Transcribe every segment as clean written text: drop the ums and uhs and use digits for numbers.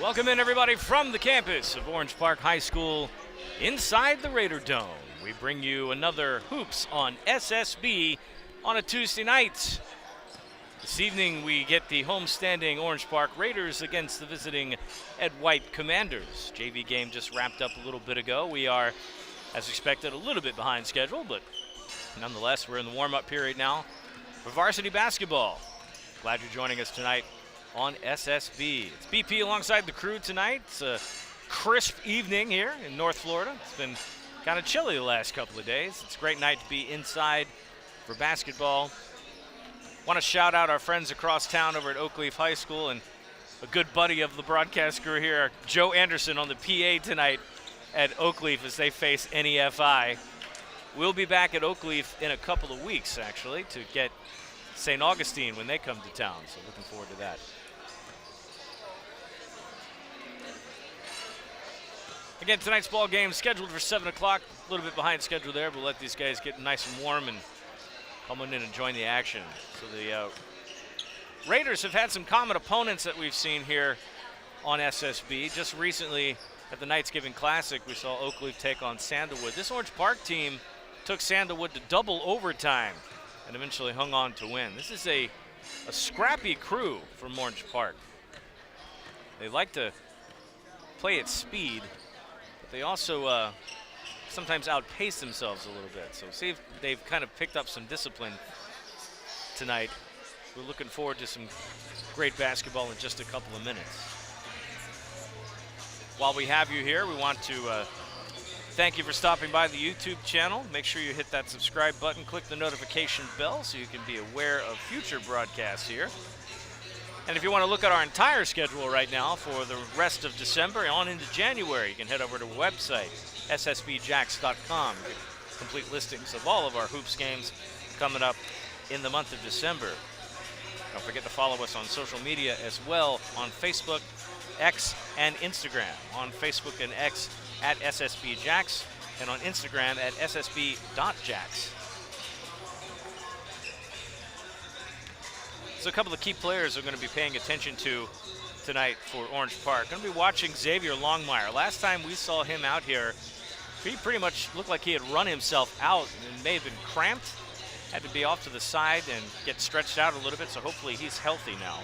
Welcome in, everybody, from the campus of Orange Park High School inside the Raider Dome. We bring you another Hoops on SSB on a Tuesday night. This evening, we get the homestanding Orange Park Raiders against the visiting Ed White Commanders. JV game just wrapped up a little bit ago. We are, as expected, a little bit behind schedule, but nonetheless, we're in the warm-up period now for varsity basketball. Glad you're joining us tonight on SSB. It's BP alongside the crew tonight. It's a crisp evening here in North Florida. It's been kind of chilly the last couple of days. It's a great night to be inside for basketball. Want to shout out our friends across town over at Oakleaf High School and a good buddy of the broadcast crew here, Joe Anderson, on the PA tonight at Oakleaf as they face NEFI. We'll be back at Oakleaf in a couple of weeks, actually, to get St. Augustine when they come to town, so looking forward to that. Again, tonight's ball game scheduled for 7 o'clock. A little bit behind schedule there. We'll let these guys get nice and warm and come in and join the action. So the Raiders have had some common opponents that we've seen here on SSB. Just recently at the Knights Giving Classic, we saw Oakleaf take on Sandalwood. This Orange Park team took Sandalwood to double overtime and eventually hung on to win. This is a scrappy crew from Orange Park. They like to play at speed, but they also sometimes outpace themselves a little bit. So see if they've kind of picked up some discipline tonight. We're looking forward to some great basketball in just a couple of minutes. While we have you here, we want to thank you for stopping by the YouTube channel. Make sure you hit that subscribe button, click the notification bell so you can be aware of future broadcasts here. And if you want to look at our entire schedule right now for the rest of December on into January, you can head over to our website, ssbjacks.com. Complete listings of all of our Hoops games coming up in the month of December. Don't forget to follow us on social media as well on Facebook, X, and Instagram. On Facebook and X at ssbjacks, and on Instagram at ssb.jacks. So a couple of key players are going to be paying attention to tonight for Orange Park. Going to be watching Xavier Longmire. Last time we saw him out here, he pretty much looked like he had run himself out and may have been cramped. Had to be off to the side and get stretched out a little bit, so hopefully he's healthy now.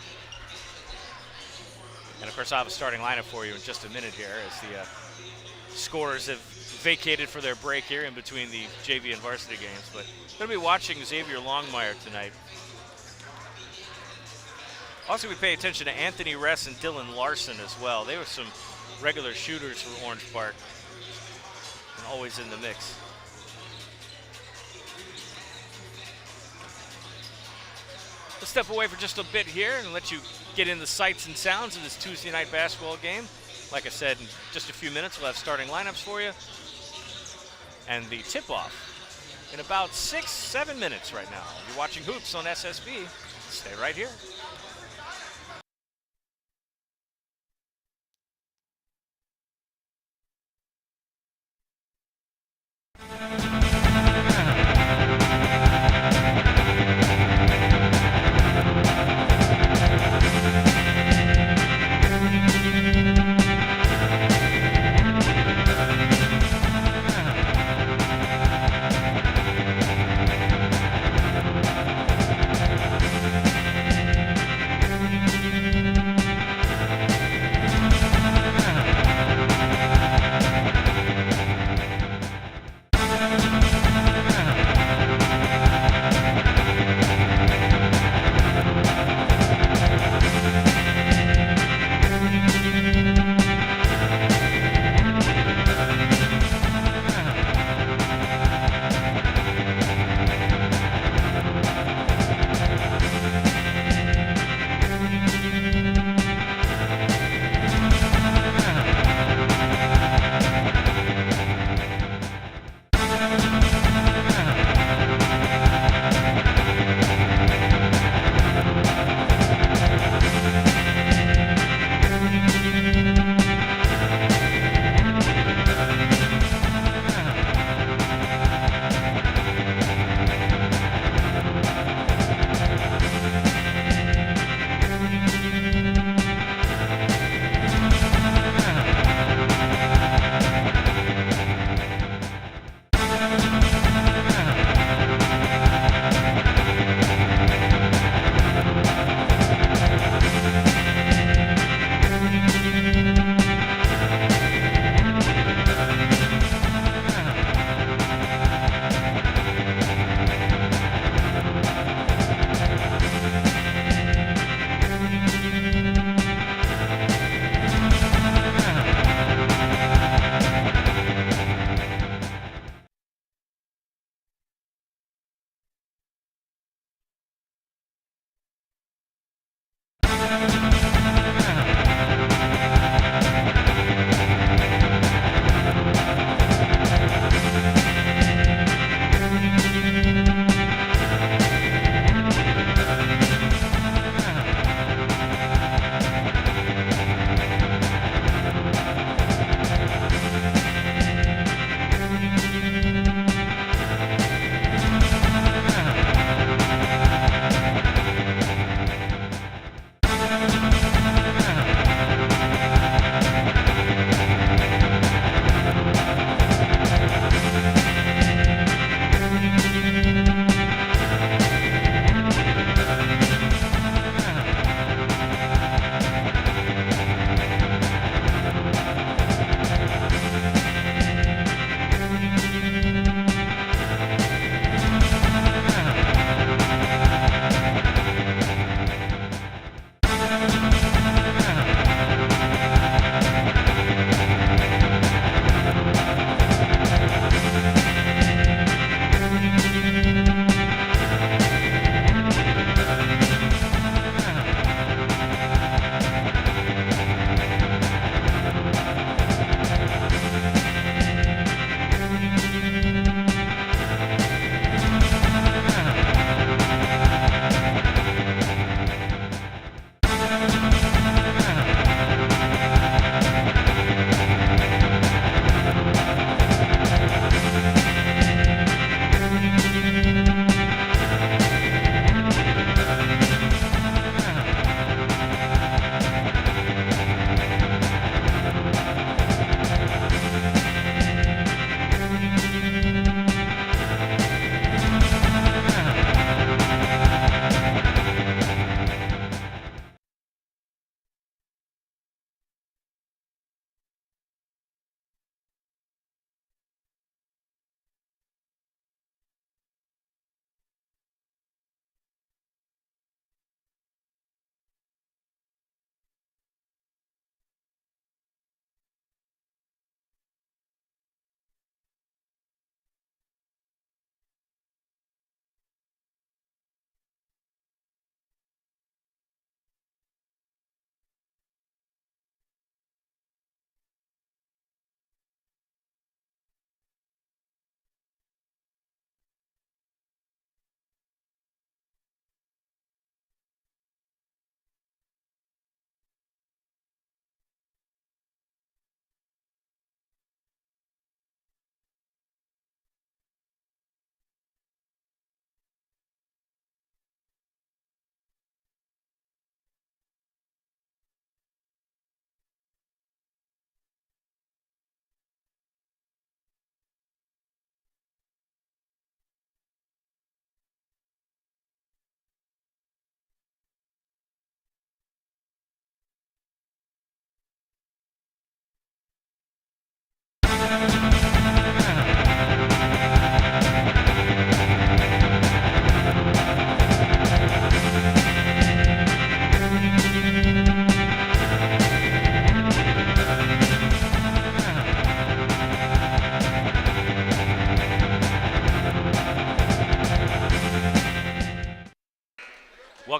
And of course, I'll have a starting lineup for you in just a minute here as the scorers have vacated for their break here in between the JV and varsity games. But going to be watching Xavier Longmire tonight. Also, we pay attention to Anthony Ress and Dylan Larson as well. They were some regular shooters for Orange Park and always in the mix. Let's step away for just a bit here and let you get in the sights and sounds of this Tuesday night basketball game. Like I said, in just a few minutes, we'll have starting lineups for you. And the tip-off in about 6-7 minutes right now. You're watching Hoops on SSB. Stay right here.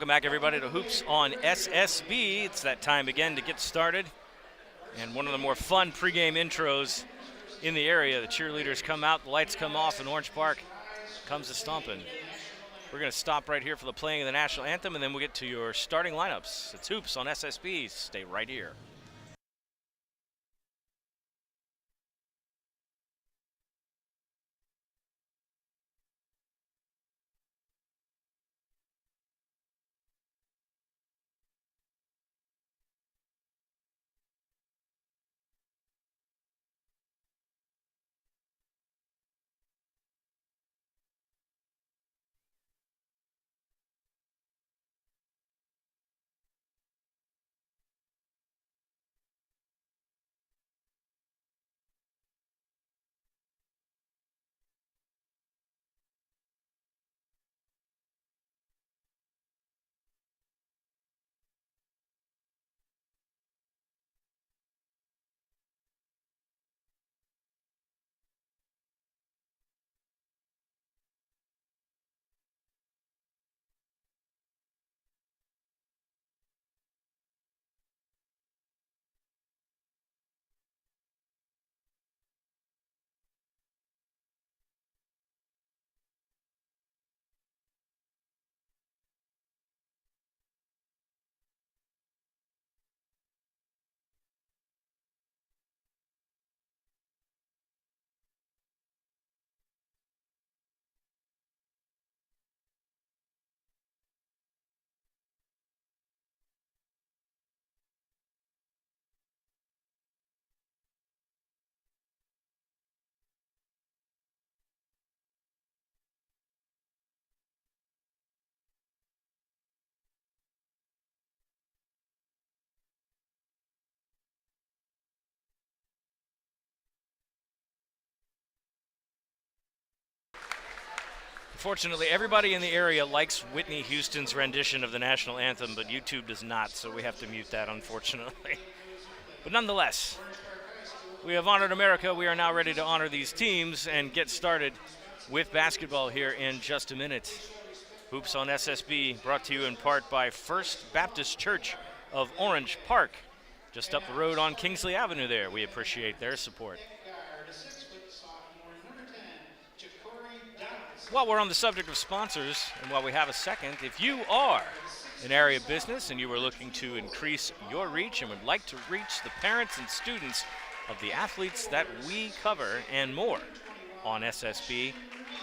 Welcome back, everybody, to Hoops on SSB. It's that time again to get started. And one of the more fun pregame intros in the area. The cheerleaders come out, the lights come off, and Orange Park comes to stomping. We're going to stop right here for the playing of the national anthem, and then we'll get to your starting lineups. It's Hoops on SSB. Stay right here. Unfortunately, everybody in the area likes Whitney Houston's rendition of the national anthem, but YouTube does not, so we have to mute that, unfortunately. But nonetheless, we have honored America. We are now ready to honor these teams and get started with basketball here in just a minute. Hoops on SSB, brought to you in part by First Baptist Church of Orange Park, just up the road on Kingsley Avenue there. We appreciate their support. While we're on the subject of sponsors, and while we have a second, if you are an area business and you are looking to increase your reach and would like to reach the parents and students of the athletes that we cover and more on SSB,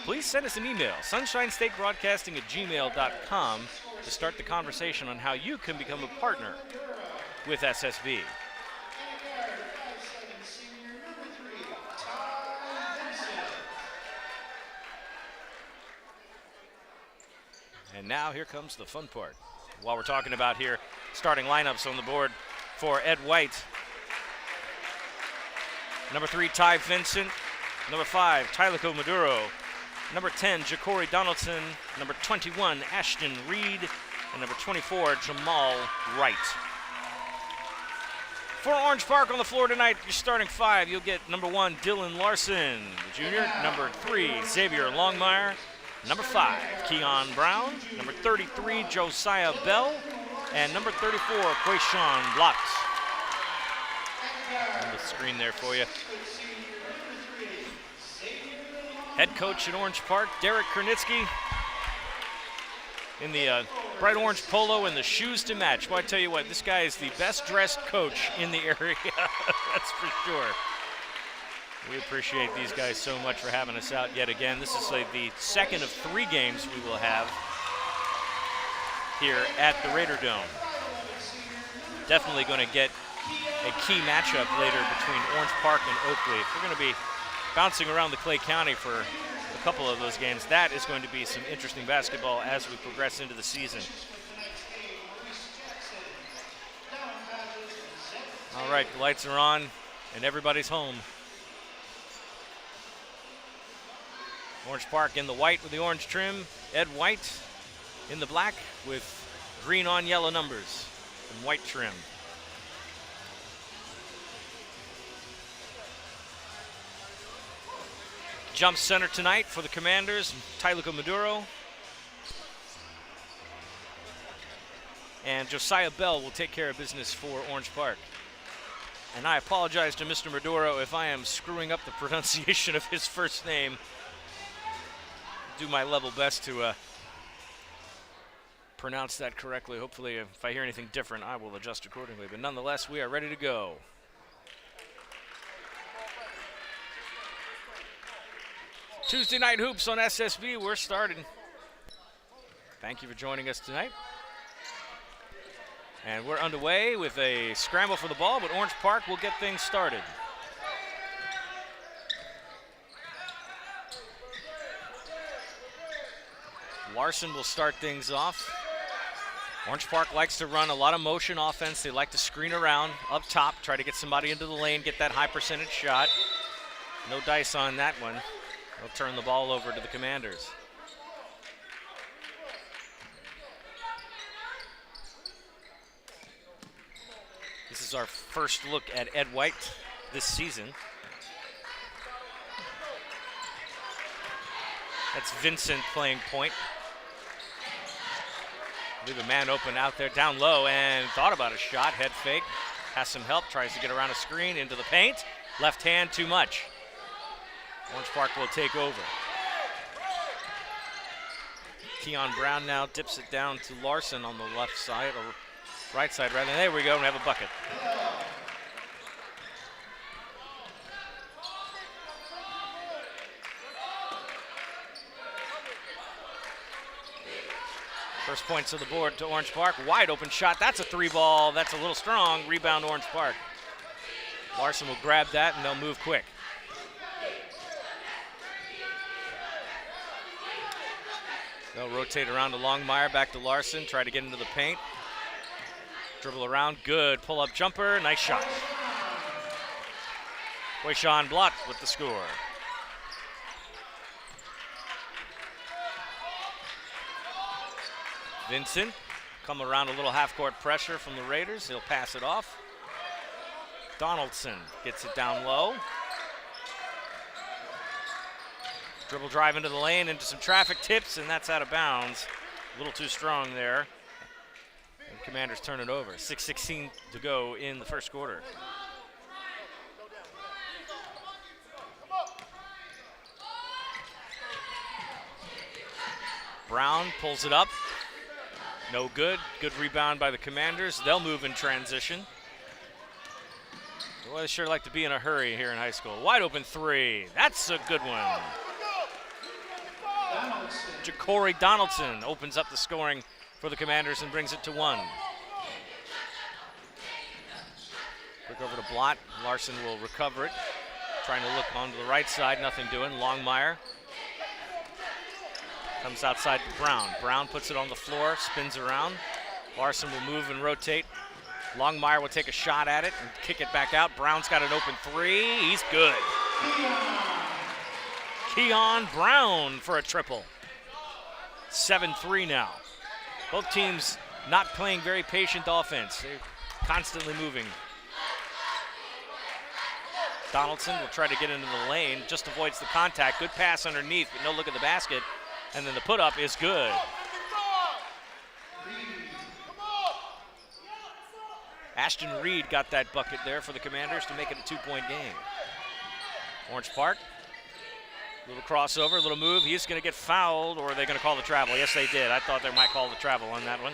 please send us an email, sunshinestateBroadcasting@gmail.com, to start the conversation on how you can become a partner with SSB. And now here comes the fun part. While we're talking about here, starting lineups on the board for Ed White. Number 3, Ty Vincent. Number 5, Tylico Maduro. Number 10, Ja'Cory Donaldson. Number 21, Ashton Reed. And number 24, Jamal Wright. For Orange Park on the floor tonight, your starting 5, you'll get number 1, Dylan Larson, the junior. Number 3, Xavier Longmire. Number 5, Keon Brown. Number 33, Josiah Bell. And number 34, Quayshawn Blocks. On the screen there for you. Head coach at Orange Park, Derek Kernitsky, in the bright orange polo and the shoes to match. Well, I tell you what, this guy is the best dressed coach in the area, that's for sure. We appreciate these guys so much for having us out yet again. This is like the second of 3 games we will have here at the Raider Dome. Definitely going to get a key matchup later between Orange Park and Oakley. If we're going to be bouncing around the Clay County for a couple of those games, that is going to be some interesting basketball as we progress into the season. All right, the lights are on and everybody's home. Orange Park in the white with the orange trim. Ed White in the black with green on yellow numbers and white trim. Jump center tonight for the Commanders, Tylico Maduro. And Josiah Bell will take care of business for Orange Park. And I apologize to Mr. Maduro if I am screwing up the pronunciation of his first name. Do my level best to pronounce that correctly. Hopefully, if I hear anything different, I will adjust accordingly. But nonetheless, we are ready to go. Tuesday Night Hoops on SSB, we're starting. Thank you for joining us tonight. And we're underway with a scramble for the ball, but Orange Park will get things started. Larson will start things off. Orange Park likes to run a lot of motion offense. They like to screen around up top, try to get somebody into the lane, get that high percentage shot. No dice on that one. They'll turn the ball over to the Commanders. This is our first look at Ed White this season. That's Vincent playing point. Leave a man open out there down low and thought about a shot. Head fake. Has some help. Tries to get around a screen into the paint. Left hand too much. Orange Park will take over. Keon Brown now dips it down to Larson on the left side, or right side rather. There we go, we have a bucket. First points of the board to Orange Park. Wide open shot. That's a three ball. That's a little strong. Rebound Orange Park. Larson will grab that and they'll move quick. They'll rotate around to Longmire, back to Larson, try to get into the paint. Dribble around, good pull-up jumper, nice shot. Quayshawn Blott with the score. Vincent come around a little half-court pressure from the Raiders. He'll pass it off. Donaldson gets it down low. Dribble drive into the lane, into some traffic tips, and that's out of bounds. A little too strong there. And Commanders turn it over. 6:16 to go in the first quarter. Brown pulls it up. No good. Good rebound by the Commanders. They'll move in transition. Well, they sure like to be in a hurry here in high school. Wide open three. That's a good one. Ja'Cory Donaldson opens up the scoring for the Commanders and brings it to 1. Quick over to Blott. Larson will recover it. Trying to look onto the right side. Nothing doing. Longmire comes outside to Brown. Brown puts it on the floor, spins around. Larson will move and rotate. Longmire will take a shot at it and kick it back out. Brown's got an open three. He's good. Keon Brown for a triple. 7-3 now. Both teams not playing very patient offense. They're constantly moving. Donaldson will try to get into the lane, just avoids the contact. Good pass underneath, but no look at the basket. And then the put-up is good. Ashton Reed got that bucket there for the Commanders to make it a 2-point game. Orange Park, little crossover, little move. He's going to get fouled, or are they going to call the travel? Yes, they did. I thought they might call the travel on that one.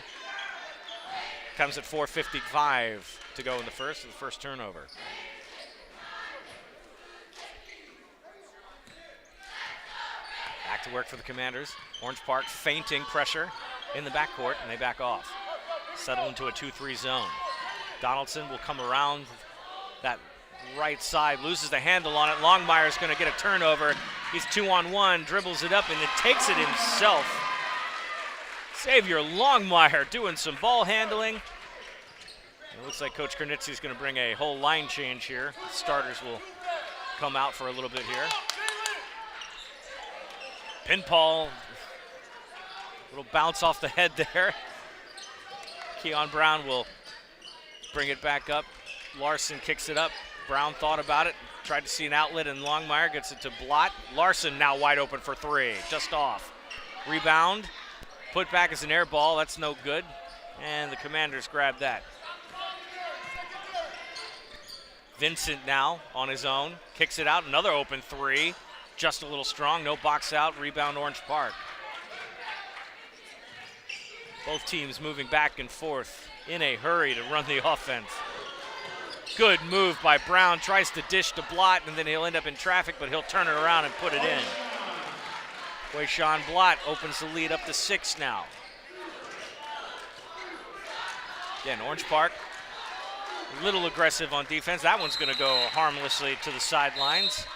Comes at 4:55 to go in the first turnover. Back to work for the Commanders. Orange Park feinting pressure in the backcourt, and they back off. Settle into a 2-3 zone. Donaldson will come around that right side, loses the handle on it. Longmire's going to get a turnover. He's 2-on-1, dribbles it up, and then takes it himself. Xavier Longmire doing some ball handling. It looks like Coach Kornitzy's going to bring a whole line change here. The starters will come out for a little bit here. Pinball, little bounce off the head there. Keon Brown will bring it back up. Larson kicks it up. Brown thought about it, tried to see an outlet, and Longmire gets it to Blott. Larson now wide open for three, just off. Rebound, put back as an air ball, that's no good. And the Commanders grab that. Vincent now on his own. Kicks it out. Another open three. Just a little strong. No box out. Rebound Orange Park. Both teams moving back and forth in a hurry to run the offense. Good move by Brown. Tries to dish to Blott, and then he'll end up in traffic, but he'll turn it around and put it in. Quayshawn Blott opens the lead up to 6 now. Again, Orange Park, a little aggressive on defense. That one's going to go harmlessly to the sidelines.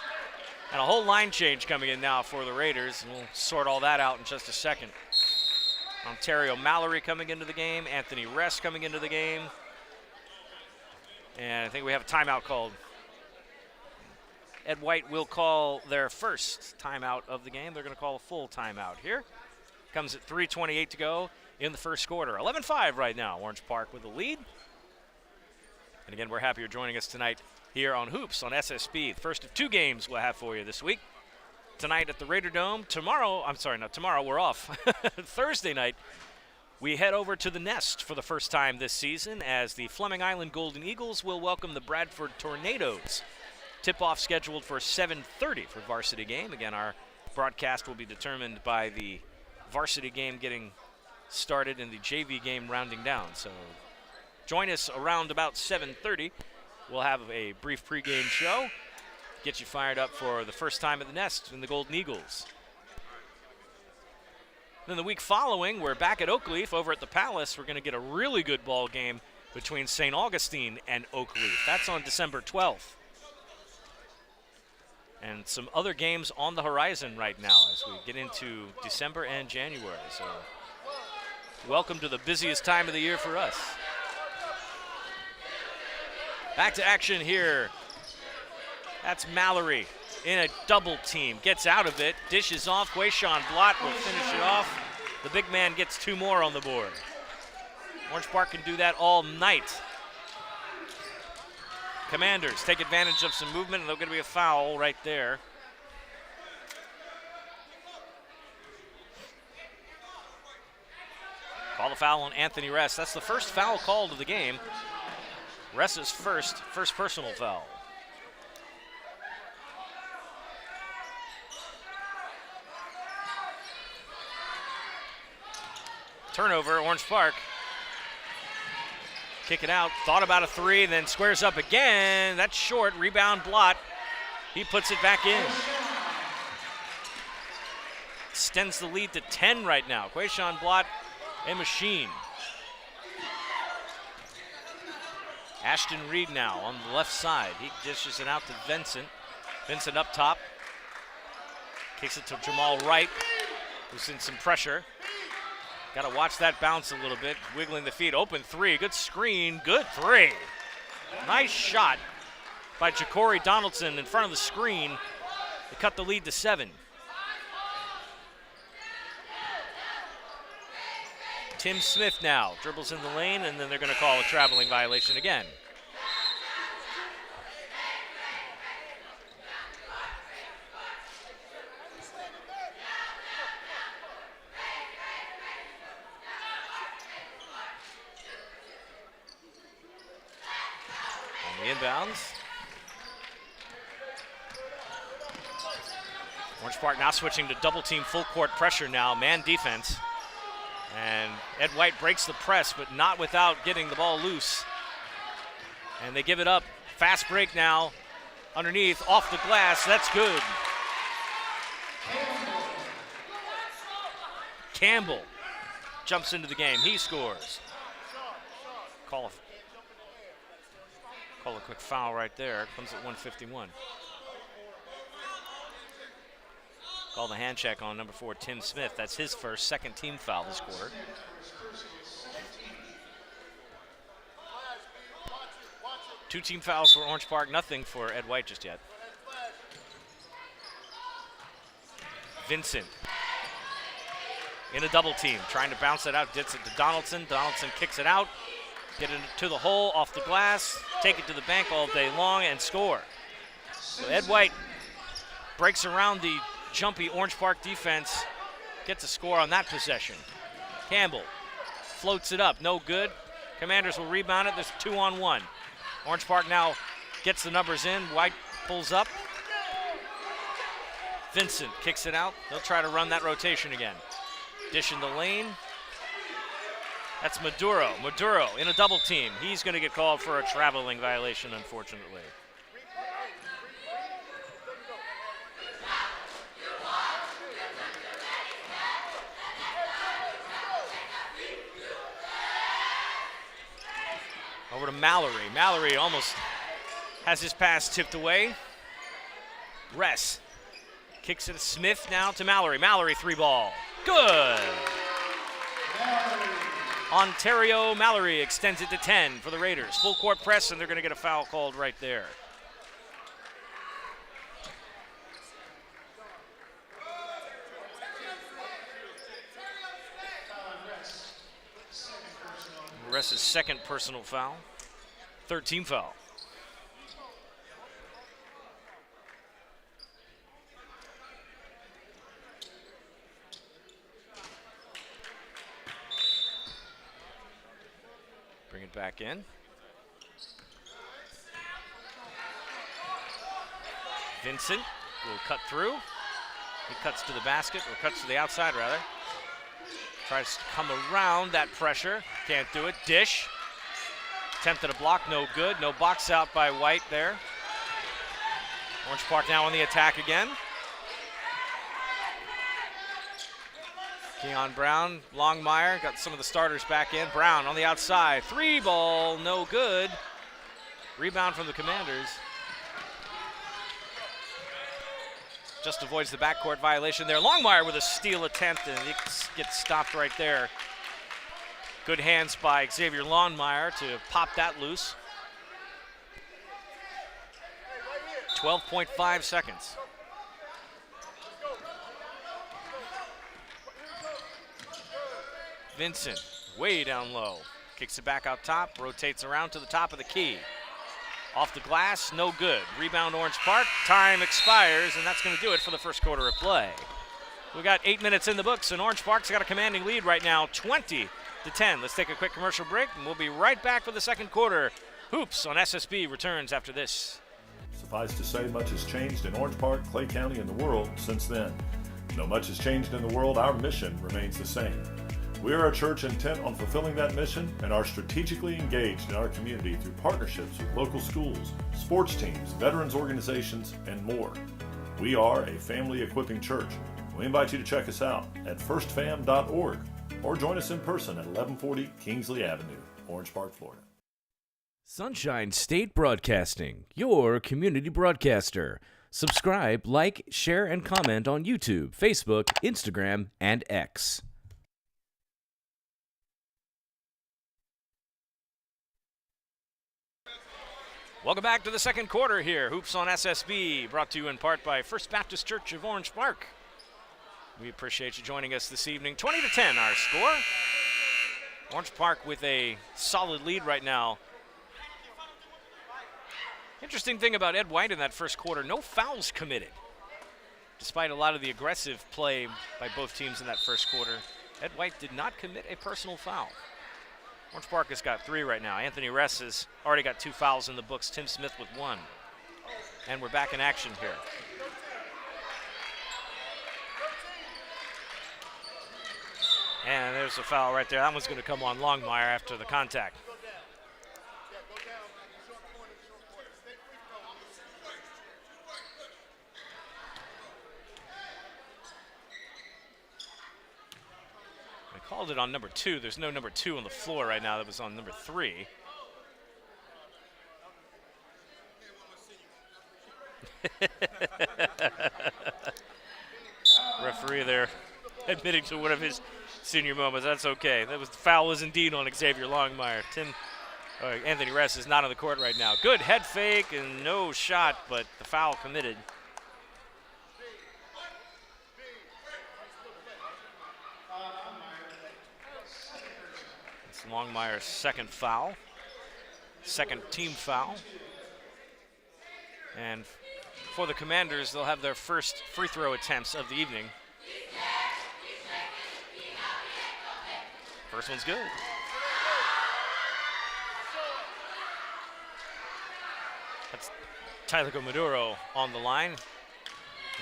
And a whole line change coming in now for the Raiders. And we'll sort all that out in just a second. Ontario Mallory coming into the game. Anthony Rest coming into the game. And I think we have a timeout called. Ed White will call their first timeout of the game. They're going to call a full timeout here. Comes at 3:28 to go in the first quarter. 11-5 right now. Orange Park with the lead. And again, we're happy you're joining us tonight here on Hoops on SSB. The first of 2 games we'll have for you this week. Tonight at the Raider Dome. Tomorrow, not tomorrow, we're off. Thursday night, we head over to the Nest for the first time this season as the Fleming Island Golden Eagles will welcome the Bradford Tornadoes. Tip-off scheduled for 7:30 for varsity game. Again, our broadcast will be determined by the varsity game getting started and the JV game rounding down. So join us around about 7:30. We'll have a brief pregame show. Get you fired up for the first time at the Nest in the Golden Eagles. Then the week following, we're back at Oakleaf over at the Palace. We're going to get a really good ball game between St. Augustine and Oakleaf. That's on December 12th. And some other games on the horizon right now as we get into December and January. So welcome to the busiest time of the year for us. Back to action here. That's Mallory in a double team. Gets out of it, dishes off. Quayshawn Blott will finish it off. The big man gets 2 more on the board. Orange Park can do that all night. Commanders take advantage of some movement, and there's going to be a foul right there. Call the foul on Anthony Rest. That's the first foul called of the game. Rest's first personal foul. Turnover, Orange Park. Kick it out, thought about a 3, and then squares up again. That's short, rebound Blott. He puts it back in. Extends the lead to 10 right now. Quayshawn Blott, a machine. Ashton Reed now on the left side. He dishes it out to Vincent. Vincent up top. Kicks it to Jamal Wright, who's in some pressure. Got to watch that bounce a little bit. Wiggling the feet. Open 3. Good screen. Good 3. Nice shot by Ja'Cory Donaldson in front of the screen to cut the lead to 7. Tim Smith now dribbles in the lane, and then they're going to call a traveling violation again. Inbounds. Orange Park now switching to double team full court pressure now, man defense. And Ed White breaks the press, but not without getting the ball loose. And they give it up. Fast break now. Underneath, off the glass, that's good. Campbell jumps into the game, he scores. Call a quick foul right there. Comes at 151. Call the hand check on number 4, Tim Smith. That's his first, second team foul this quarter. Two team fouls for Orange Park, nothing for Ed White just yet. Vincent in a double team, trying to bounce it out, gets it to Donaldson. Donaldson kicks it out. Get it to the hole, off the glass, take it to the bank all day long, and score. So Ed White breaks around the jumpy Orange Park defense, gets a score on that possession. Campbell floats it up, no good. Commanders will rebound it, there's 2-on-1. Orange Park now gets the numbers in, White pulls up. Vincent kicks it out, they'll try to run that rotation again. Dish in the lane. That's Maduro. Maduro in a double team. He's going to get called for a traveling violation, unfortunately. Over to Mallory. Mallory almost has his pass tipped away. Ress kicks it to Smith, now to Mallory. Mallory, 3-ball. Good. Ontario Mallory extends it to 10 for the Raiders. Full court press, and they're going to get a foul called right there. Ress's second personal foul. Third team foul. Bring it back in. Vincent will cut through. He cuts to the basket, or cuts to the outside rather. Tries to come around that pressure. Can't do it. Dish. Attempted a block, no good. No box out by White there. Orange Park now on the attack again. Keon Brown, Longmire, got some of the starters back in. Brown on the outside, 3-ball, no good. Rebound from the Commanders. Just avoids the backcourt violation there. Longmire with a steal attempt, and it gets stopped right there. Good hands by Xavier Longmire to pop that loose. 12.5 seconds. Vincent, way down low. Kicks it back out top, rotates around to the top of the key. Off the glass, no good. Rebound Orange Park, time expires, and that's going to do it for the first quarter of play. We got 8 minutes in the books, and Orange Park's got a commanding lead right now, 20-10. Let's take a quick commercial break, and we'll be right back for the second quarter. Hoops on SSB returns after this. Suffice to say, much has changed in Orange Park, Clay County, and the world since then. Though much has changed in the world, our mission remains the same. We are a church intent on fulfilling that mission and are strategically engaged in our community through partnerships with local schools, sports teams, veterans organizations, and more. We are a family equipping church. We invite you to check us out at firstfam.org or join us in person at 1140 Kingsley Avenue, Orange Park, Florida. Sunshine State Broadcasting, your community broadcaster. Subscribe, like, share, and comment on YouTube, Facebook, Instagram, and X. Welcome back to the second quarter here. Hoops on SSB, brought to you in part by First Baptist Church of Orange Park. We appreciate you joining us this evening. 20-10 our score. Orange Park with a solid lead right now. Interesting thing about Ed White in that first quarter, no fouls committed. Despite a lot of the aggressive play by both teams in that first quarter, Ed White did not commit a personal foul. Orange Park has got 3 right now. Anthony Ress has already got 2 fouls in the books. Tim Smith with 1. And we're back in action here. And there's a foul right there. That one's going to come on Longmire after the contact. Called it on number 2. There's no number 2 on the floor right now. That was on number 3. Referee there admitting to one of his senior moments. That's okay. The foul was indeed on Xavier Longmire. Anthony Ress is not on the court right now. Good head fake and no shot, but the foul committed. Longmire's second foul, second team foul. And for the Commanders, they'll have their first free throw attempts of the evening. First one's good. That's Tyler Maduro on the line.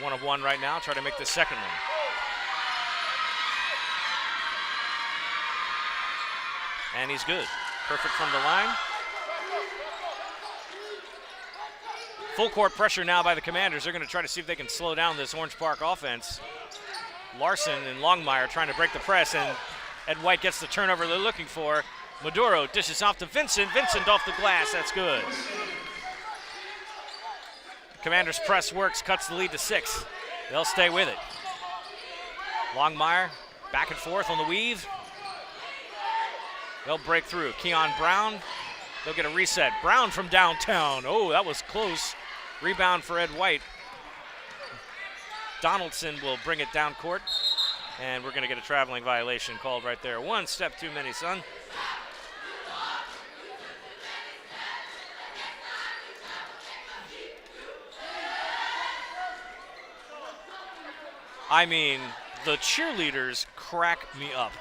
1 of 1 right now. Try to make the second one. And he's good. Perfect from the line. Full court pressure now by the Commanders. They're going to try to see if they can slow down this Orange Park offense. Larson and Longmire trying to break the press, and Ed White gets the turnover they're looking for. Maduro dishes off to Vincent. Vincent off the glass. That's good. Commanders press works, cuts the lead to 6. They'll stay with it. Longmire back and forth on the weave. They'll break through. Keon Brown. They'll get a reset. Brown from downtown. Oh, that was close. Rebound for Ed White. Donaldson will bring it down court. And we're going to get a traveling violation called right there. 1 step too many, son. I mean, the cheerleaders crack me up.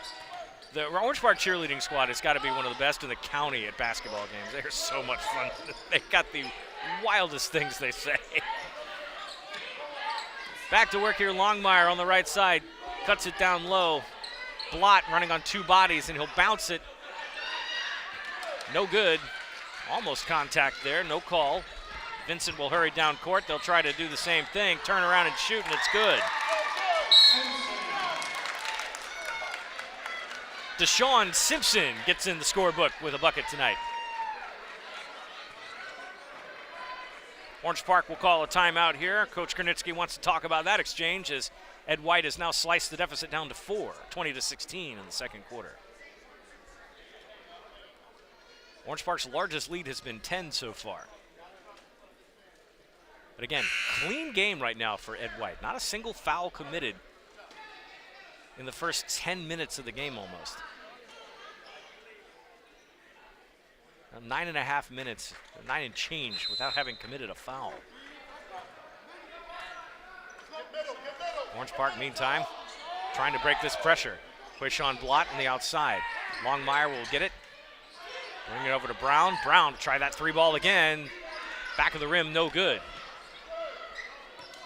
The Orange Park cheerleading squad has got to be one of the best in the county at basketball games. They're so much fun. They got the wildest things they say. Back to work here, Longmire on the right side. Cuts it down low. Blott running on 2 bodies, and he'll bounce it. No good. Almost contact there, no call. Vincent will hurry down court. They'll try to do the same thing. Turn around and shoot, and it's good. Deshaun Simpson gets in the scorebook with a bucket tonight. Orange Park will call a timeout here. Coach Kornitsky wants to talk about that exchange as Ed White has now sliced the deficit down to 4, 20-16 in the second quarter. Orange Park's largest lead has been 10 so far. But again, clean game right now for Ed White. Not a single foul committed in the first 10 minutes of the game almost. 9.5 minutes, 9 and change without having committed a foul. Orange Park, meantime, trying to break this pressure. Quayshawn Blott on the outside. Longmire will get it. Bring it over to Brown. Brown, try that 3-ball again. Back of the rim, no good.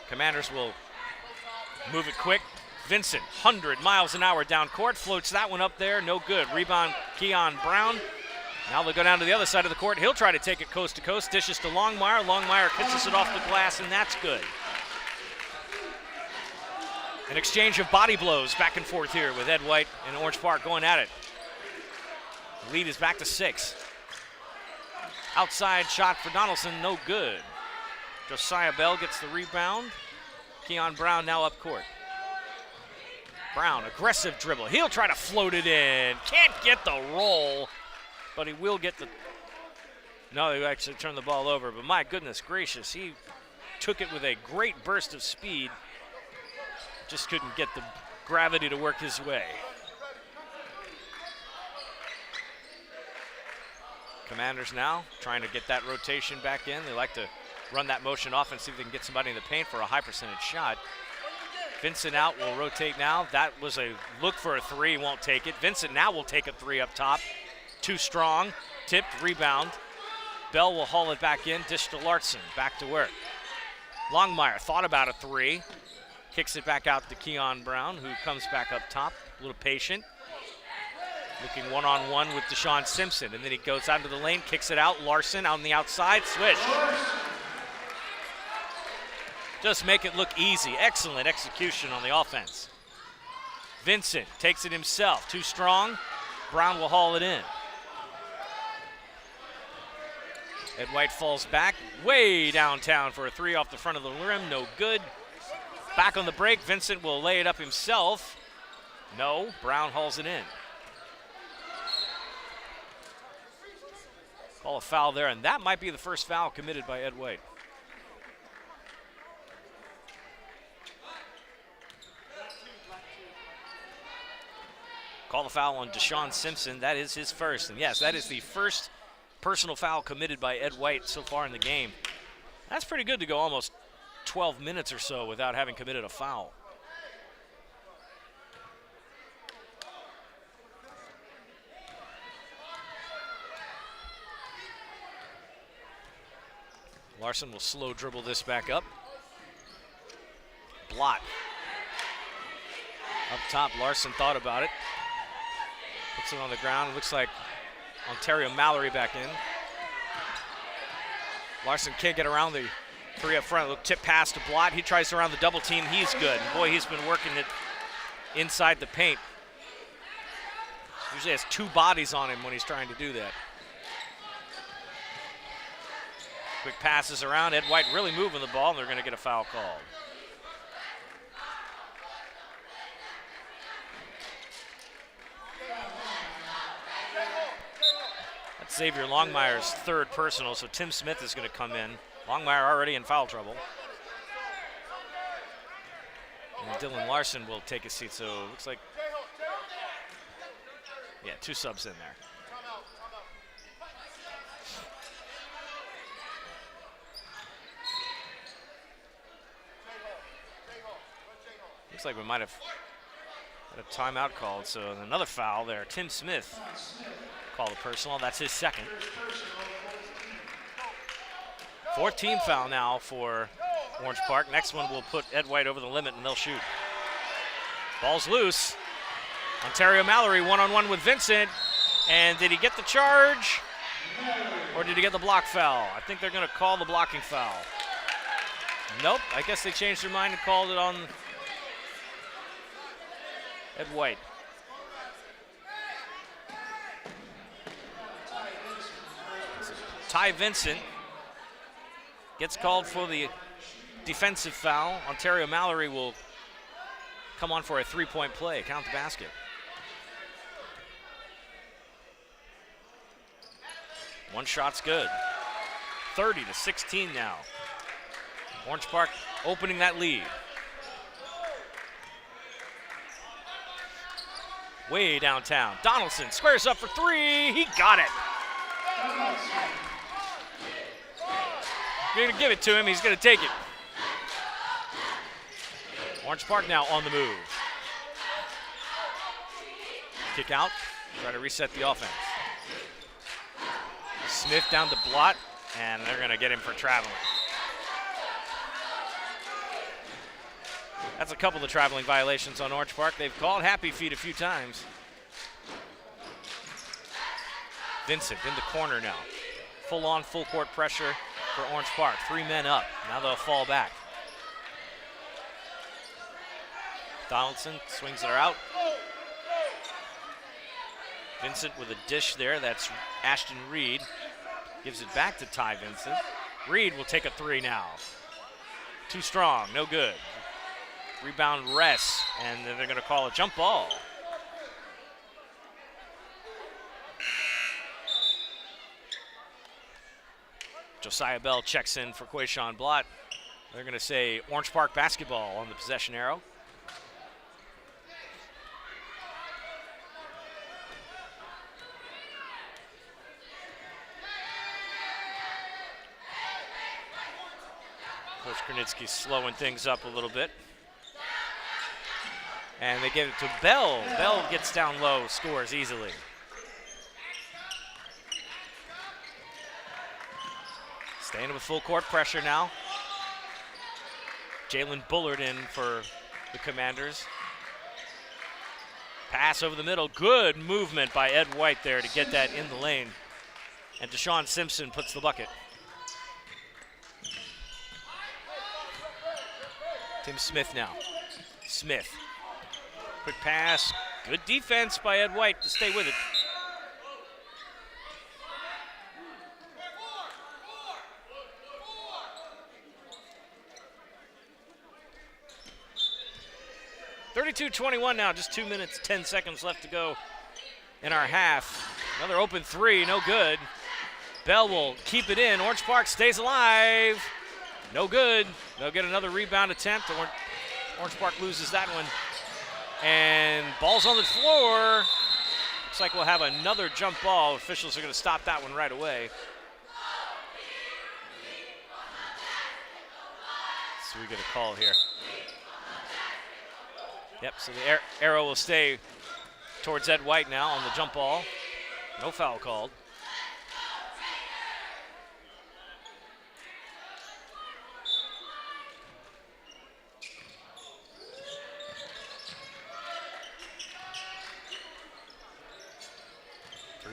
Commanders will move it quick. Vincent, 100 miles an hour down court, floats that one up there, no good. Rebound, Keon Brown. Now they'll go down to the other side of the court. He'll try to take it coast to coast, dishes to Longmire. Longmire kisses it off the glass, and that's good. An exchange of body blows back and forth here with Ed White and Orange Park going at it. The lead is back to 6. Outside shot for Donaldson, no good. Josiah Bell gets the rebound. Keon Brown now up court. Brown, aggressive dribble. He'll try to float it in. Can't get the roll, but he will get the... No, he actually turned the ball over, but my goodness gracious, he took it with a great burst of speed. Just couldn't get the gravity to work his way. Commanders now trying to get that rotation back in. They like to run that motion off and see if they can get somebody in the paint for a high percentage shot. Vincent out will rotate now. That was a look for a 3, won't take it. Vincent now will take a 3 up top. Too strong, tipped, rebound. Bell will haul it back in, dish to Larson, back to work. Longmire thought about a 3, kicks it back out to Keon Brown, who comes back up top, a little patient. Looking one-on-one with Deshaun Simpson, and then he goes out into the lane, kicks it out. Larson on the outside, switch. Just make it look easy. Excellent execution on the offense. Vincent takes it himself, too strong. Brown will haul it in. Ed White falls back, way downtown for a 3 off the front of the rim, no good. Back on the break, Vincent will lay it up himself. No, Brown hauls it in. Call a foul there, and that might be the first foul committed by Ed White. Call the foul on Deshaun Simpson. That is his first. And yes, that is the first personal foul committed by Ed White so far in the game. That's pretty good to go almost 12 minutes or so without having committed a foul. Larson will slow dribble this back up. Blot. Up top, Larson thought about it. Puts it on the ground. It looks like Ontario Mallory back in. Larson can't get around the three up front. Look, tip pass to Blot. He tries to round the double team. He's good. And boy, he's been working it inside the paint. Usually has two bodies on him when he's trying to do that. Quick passes around. Ed White really moving the ball, and they're going to get a foul called. That's Xavier Longmire's third personal, so Tim Smith is going to come in. Longmire already in foul trouble. And Dylan Larson will take a seat, so it looks like, yeah, two subs in there. Looks like we might have had a timeout called, so another foul there. Tim Smith called a personal. That's his second. 14th foul now for Orange Park. Next one will put Ed White over the limit, and they'll shoot. Ball's loose. Ontario Mallory one-on-one with Vincent. And did he get the charge? Or did he get the block foul? I think they're going to call the blocking foul. Nope, I guess they changed their mind and called it on Ed White. Ty Vincent gets called for the defensive foul. Ontario Mallory will come on for a three-point play. Count the basket. One shot's good. 30-16 now. Orange Park opening that lead. Way downtown. Donaldson squares up for three. He got it. You're going to give it to him. He's going to take it. Orange Park now on the move. Kick out. Try to reset the offense. Smith down to Blot, and they're going to get him for traveling. That's a couple of traveling violations on Orange Park. They've called Happy Feet a few times. Vincent in the corner now. Full on, full court pressure for Orange Park. 3 men up. Now they'll fall back. Donaldson swings it out. Vincent with a dish there. That's Ashton Reed. Gives it back to Ty Vincent. Reed will take a three now. Too strong, no good. Rebound rests, and then they're going to call a jump ball. Josiah Bell checks in for Quayshawn Blott. They're going to say Orange Park basketball on the possession arrow. Coach Krenitsky slowing things up a little bit. And they give it to Bell. Bell gets down low, scores easily. Staying with full court pressure now. Jalen Bullard in for the Commanders. Pass over the middle. Good movement by Ed White there to get that in the lane. And Deshaun Simpson puts the bucket. Tim Smith now. Smith. Quick pass. Good defense by Ed White to stay with it. (32-21) now, just 2 minutes, 10 seconds left to go in our half. Another open three, no good. Bell will keep it in. Orange Park stays alive. No good. They'll get another rebound attempt. Orange Park loses that one. And ball's on the floor. Looks like we'll have another jump ball. Officials are going to stop that one right away. So we get a call here. Yep, so the arrow will stay towards Ed White now on the jump ball. No foul called.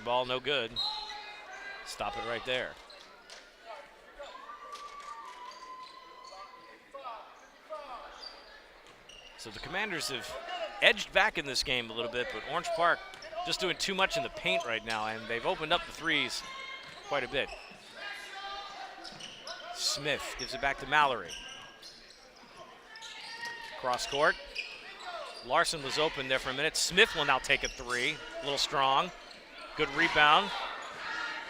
ball, no good. Stop it right there. So the Commanders have edged back in this game a little bit, but Orange Park just doing too much in the paint right now, and they've opened up the threes quite a bit. Smith gives it back to Mallory. Cross court. Larson was open there for a minute. Smith will now take a three. A little strong. Good rebound.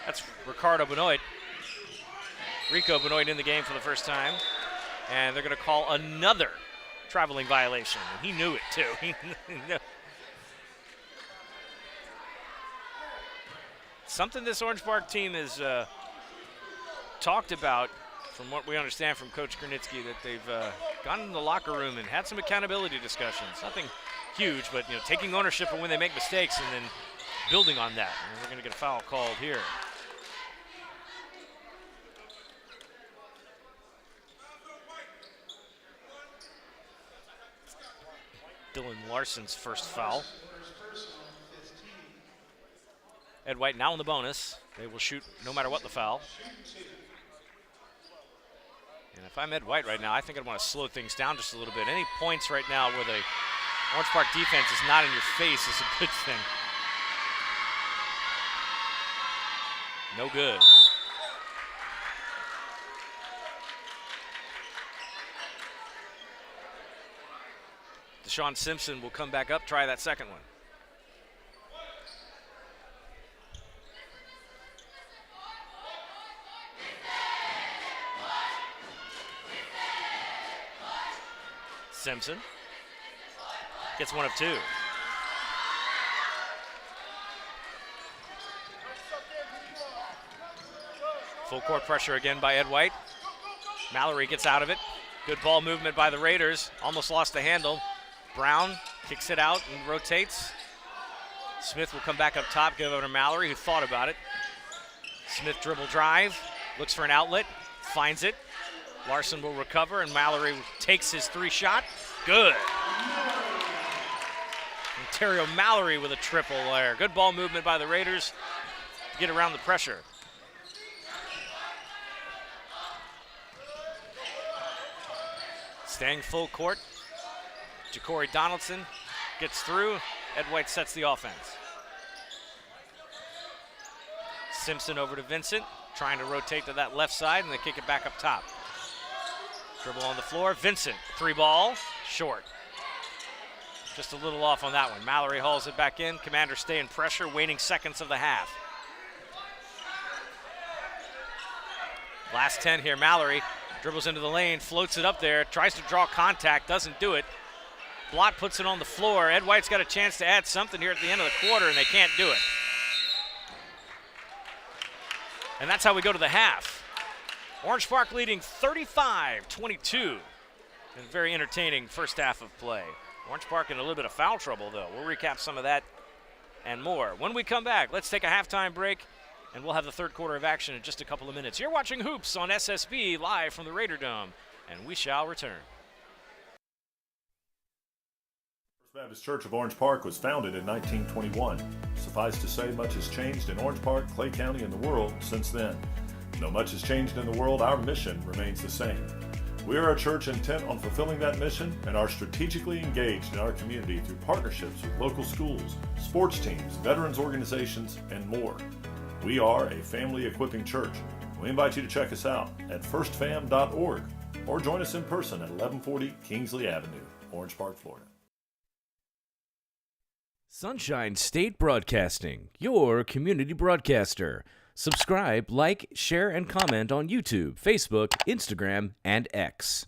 That's Rico Benoit in the game for the first time. And they're going to call another traveling violation. And he knew it too. Something this Orange Park team has talked about, from what we understand from Coach Granitsky, that they've gone in the locker room and had some accountability discussions. Nothing huge, but taking ownership of when they make mistakes and then building on that. And we're going to get a foul called here. Dylan Larson's first foul. Ed White now in the bonus. They will shoot no matter what the foul. And if I'm Ed White right now, I think I'd want to slow things down just a little bit. Any points right now where the Orange Park defense is not in your face is a good thing. No good. Deshaun Simpson will come back up, try that second one. Simpson gets one of two. Full court pressure again by Ed White. Mallory gets out of it. Good ball movement by the Raiders. Almost lost the handle. Brown kicks it out and rotates. Smith will come back up top, give it to Mallory, who thought about it. Smith dribble drive, looks for an outlet, finds it. Larson will recover, and Mallory takes his three shot. Good. Ontario Mallory with a triple there. Good ball movement by the Raiders to get around the pressure. Staying full court. Ja'Cory Donaldson gets through. Ed White sets the offense. Simpson over to Vincent, trying to rotate to that left side, and they kick it back up top. Dribble on the floor. Vincent, three ball, short. Just a little off on that one. Mallory hauls it back in. Commanders stay in pressure, waning seconds of the half. Last 10 here. Mallory dribbles into the lane, floats it up there, tries to draw contact, doesn't do it. Blott puts it on the floor. Ed White's got a chance to add something here at the end of the quarter, and they can't do it. And that's how we go to the half. Orange Park leading 35-22. A very entertaining first half of play. Orange Park in a little bit of foul trouble, though. We'll recap some of that and more. When we come back, let's take a halftime break, and we'll have the third quarter of action in just a couple of minutes. You're watching Hoops on SSB live from the Raider Dome, and we shall return. First Baptist Church of Orange Park was founded in 1921. Suffice to say, much has changed in Orange Park, Clay County, and the world since then. Though much has changed in the world, our mission remains the same. We are a church intent on fulfilling that mission and are strategically engaged in our community through partnerships with local schools, sports teams, veterans organizations, and more. We are a family equipping church. We invite you to check us out at firstfam.org or join us in person at 1140 Kingsley Avenue, Orange Park, Florida. Sunshine State Broadcasting, your community broadcaster. Subscribe, like, share, and comment on YouTube, Facebook, Instagram, and X.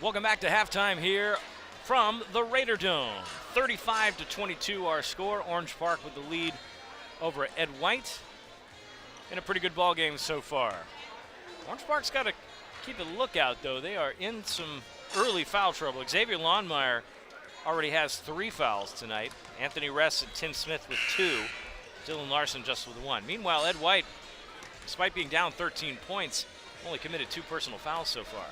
Welcome back to halftime here from the Raider Dome. 35-22 our score. Orange Park with the lead over Ed White in a pretty good ball game so far. Orange Park's got to keep a lookout, though. They are in some early foul trouble. Xavier Lawnmeyer already has 3 fouls tonight. Anthony Ress and Tim Smith with 2. Dylan Larson just with 1. Meanwhile, Ed White, despite being down 13 points, only committed 2 personal fouls so far.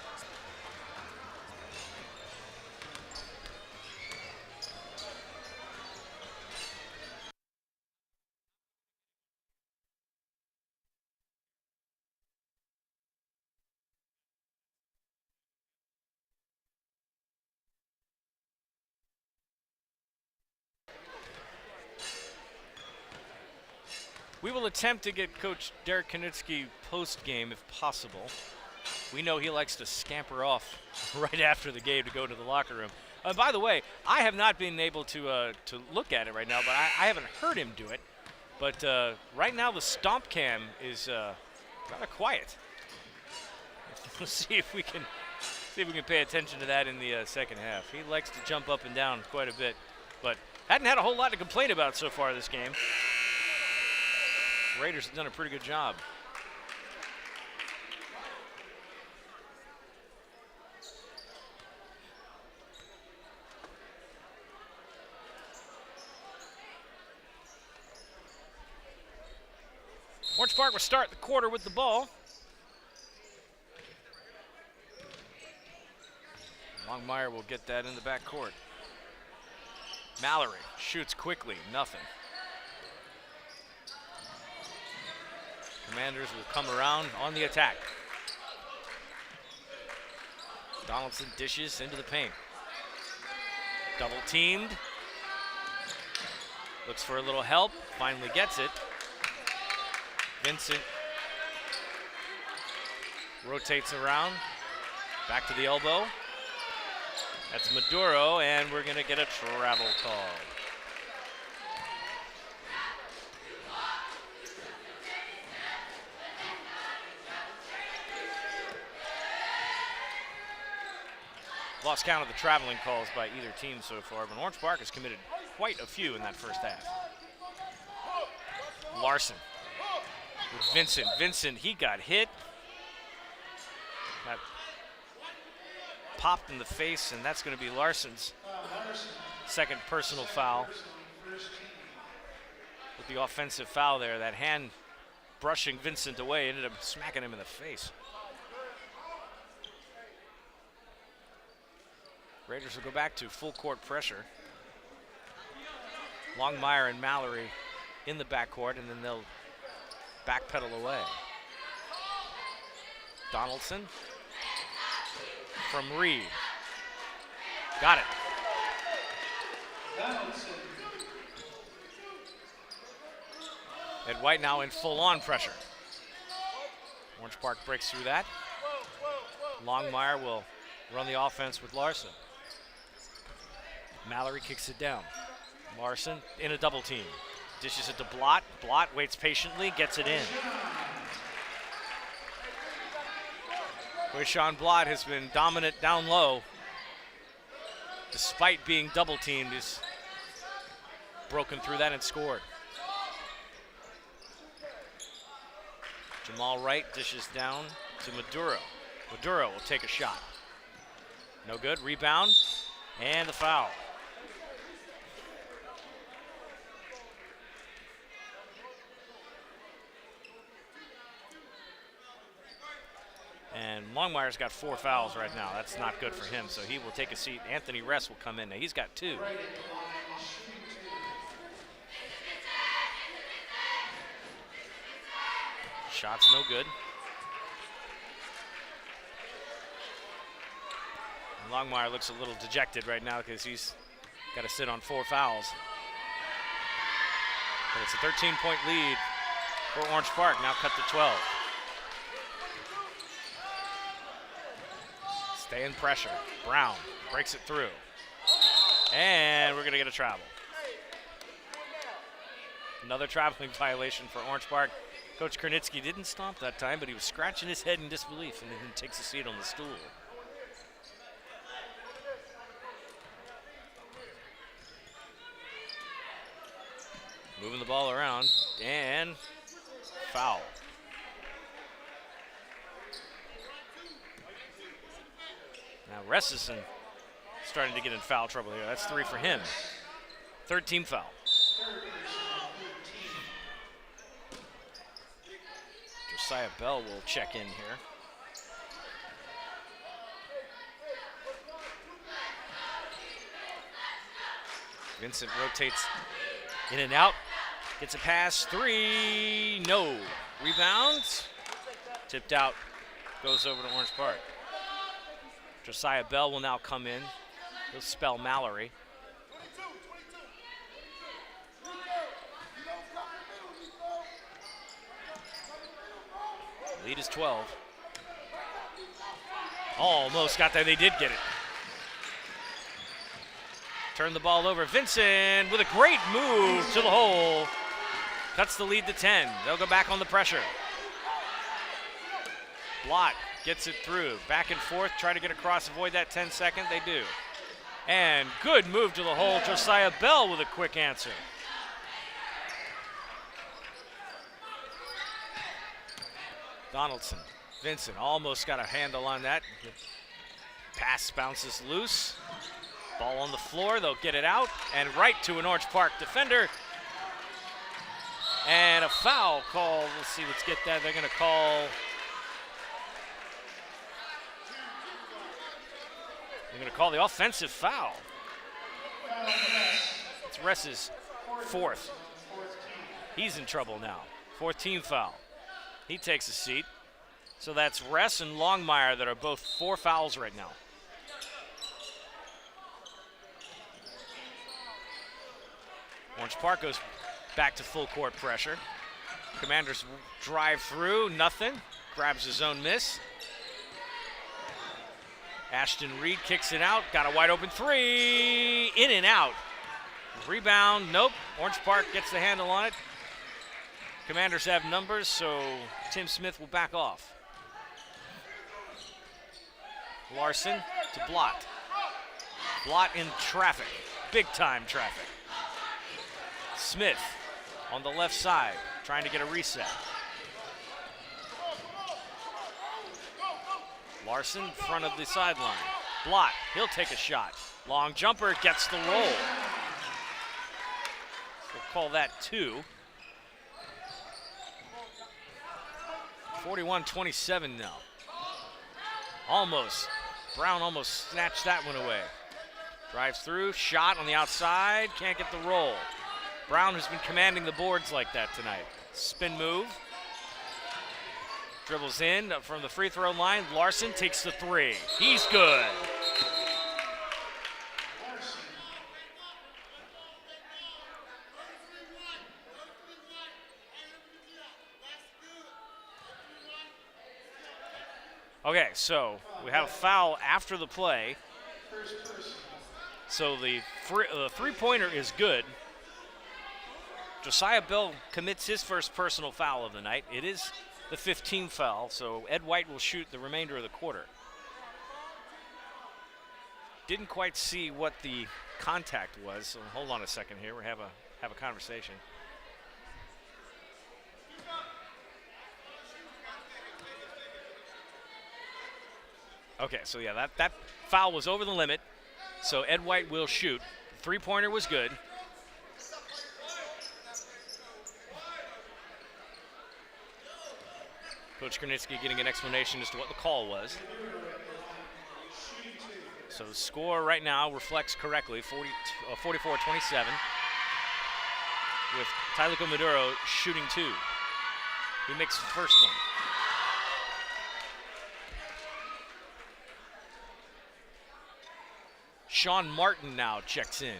We will attempt to get Coach Derek Konitsky post-game if possible. We know he likes to scamper off right after the game to go to the locker room. By the way, I have not been able to look at it right now, but I haven't heard him do it. But right now the stomp cam is rather quiet. Let's see if we can pay attention to that in the second half. He likes to jump up and down quite a bit, but hadn't had a whole lot to complain about so far this game. Raiders have done a pretty good job. Orange Park will start the quarter with the ball. Longmire will get that in the backcourt. Mallory shoots quickly, nothing. Commanders will come around on the attack. Donaldson dishes into the paint. Double teamed. Looks for a little help, finally gets it. Vincent rotates around, back to the elbow. That's Maduro, and we're gonna get a travel call. Lost count of the traveling calls by either team so far, but Orange Park has committed quite a few in that first half. Larson with Vincent. Vincent, he got hit. Got popped in the face, and that's going to be Larson's second personal foul. With the offensive foul there, that hand brushing Vincent away ended up smacking him in the face. Raiders will go back to full court pressure. Longmire and Mallory in the backcourt, and then they'll backpedal away. Donaldson from Reed. Got it. Ed White now in full-on pressure. Orange Park breaks through that. Longmire will run the offense with Larson. Mallory kicks it down. Larson in a double team. Dishes it to Blott. Blott waits patiently, gets it in. Sean Blott has been dominant down low. Despite being double teamed, he's broken through that and scored. Jamal Wright dishes down to Maduro. Maduro will take a shot. No good, rebound, and the foul. And Longmire's got 4 fouls right now. That's not good for him, so he will take a seat. Anthony Ress will come in. Now he's got 2. Shot's no good. And Longmire looks a little dejected right now because he's got to sit on 4 fouls. But it's a 13-point lead for Orange Park, now cut to 12. Stay in pressure. Brown breaks it through. And we're going to get a travel. Another traveling violation for Orange Park. Coach Kournitsky didn't stomp that time, but he was scratching his head in disbelief and then takes a seat on the stool. Moving the ball around, and foul. Now Ressison starting to get in foul trouble here. That's 3 for him. Third team foul. Josiah Bell will check in here. Vincent rotates in and out. Gets a pass, 3, no. Rebounds, tipped out, goes over to Orange Park. Josiah Bell will now come in. He'll spell Mallory. Lead is 12. Almost got there, they did get it. Turn the ball over. Vincent with a great move to the hole. Cuts the lead to 10. They'll go back on the pressure. Blott gets it through. Back and forth, try to get across, avoid that 10-second. They do. And good move to the hole. Josiah Bell with a quick answer. Donaldson. Vincent almost got a handle on that. The pass bounces loose. Ball on the floor, they'll get it out, and right to an Orange Park defender. And a foul call. Let's see, let's get that. They're going to call. They're going to call the offensive foul. It's Ress's 4th. He's in trouble now. 4th team foul. He takes a seat. So that's Ress and Longmire that are both 4 fouls right now. Orange Park goes back to full court pressure. Commanders drive through, nothing. Grabs his own miss. Ashton Reed kicks it out, got a wide open 3, in and out. Rebound, nope. Orange Park gets the handle on it. Commanders have numbers, so Tim Smith will back off. Larson to Blott. Blott in traffic, big time traffic. Smith on the left side, trying to get a reset. Larson, front of the sideline. Blott, he'll take a shot. Long jumper, gets the roll. We'll call that 2. 41-27 now. Almost. Brown almost snatched that one away. Drives through, shot on the outside, can't get the roll. Brown has been commanding the boards like that tonight. Spin move. Dribbles in from the free throw line. Larson takes the 3. He's good. Okay, so we have a foul after the play. So the three-pointer is good. Josiah Bell commits his first personal foul of the night. It is the 15th foul, so Ed White will shoot the remainder of the quarter. Didn't quite see what the contact was, so hold on a second here. We have a conversation. Okay, so yeah, that foul was over the limit, so Ed White will shoot. Three-pointer was good. Coach Kernitsky getting an explanation as to what the call was. So the score right now reflects correctly, 44-27, with Tylico Maduro shooting 2. He makes the first one. Sean Martin now checks in.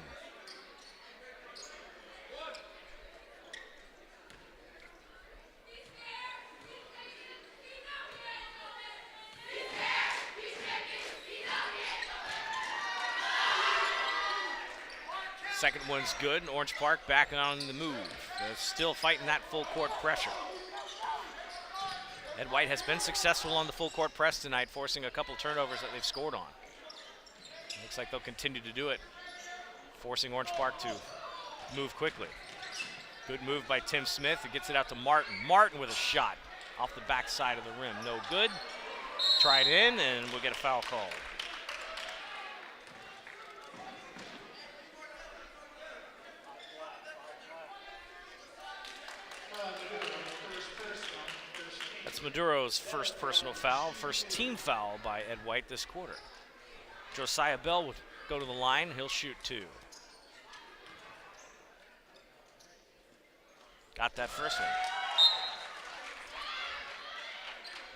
Second one's good, and Orange Park back on the move. They're still fighting that full court pressure. Ed White has been successful on the full court press tonight, forcing a couple turnovers that they've scored on. Looks like they'll continue to do it, forcing Orange Park to move quickly. Good move by Tim Smith, who gets it out to Martin. Martin with a shot off the backside of the rim. No good. Try it in, and we'll get a foul call. That's Maduro's first personal foul, first team foul by Ed White this quarter. Josiah Bell would go to the line. He'll shoot 2. Got that first one.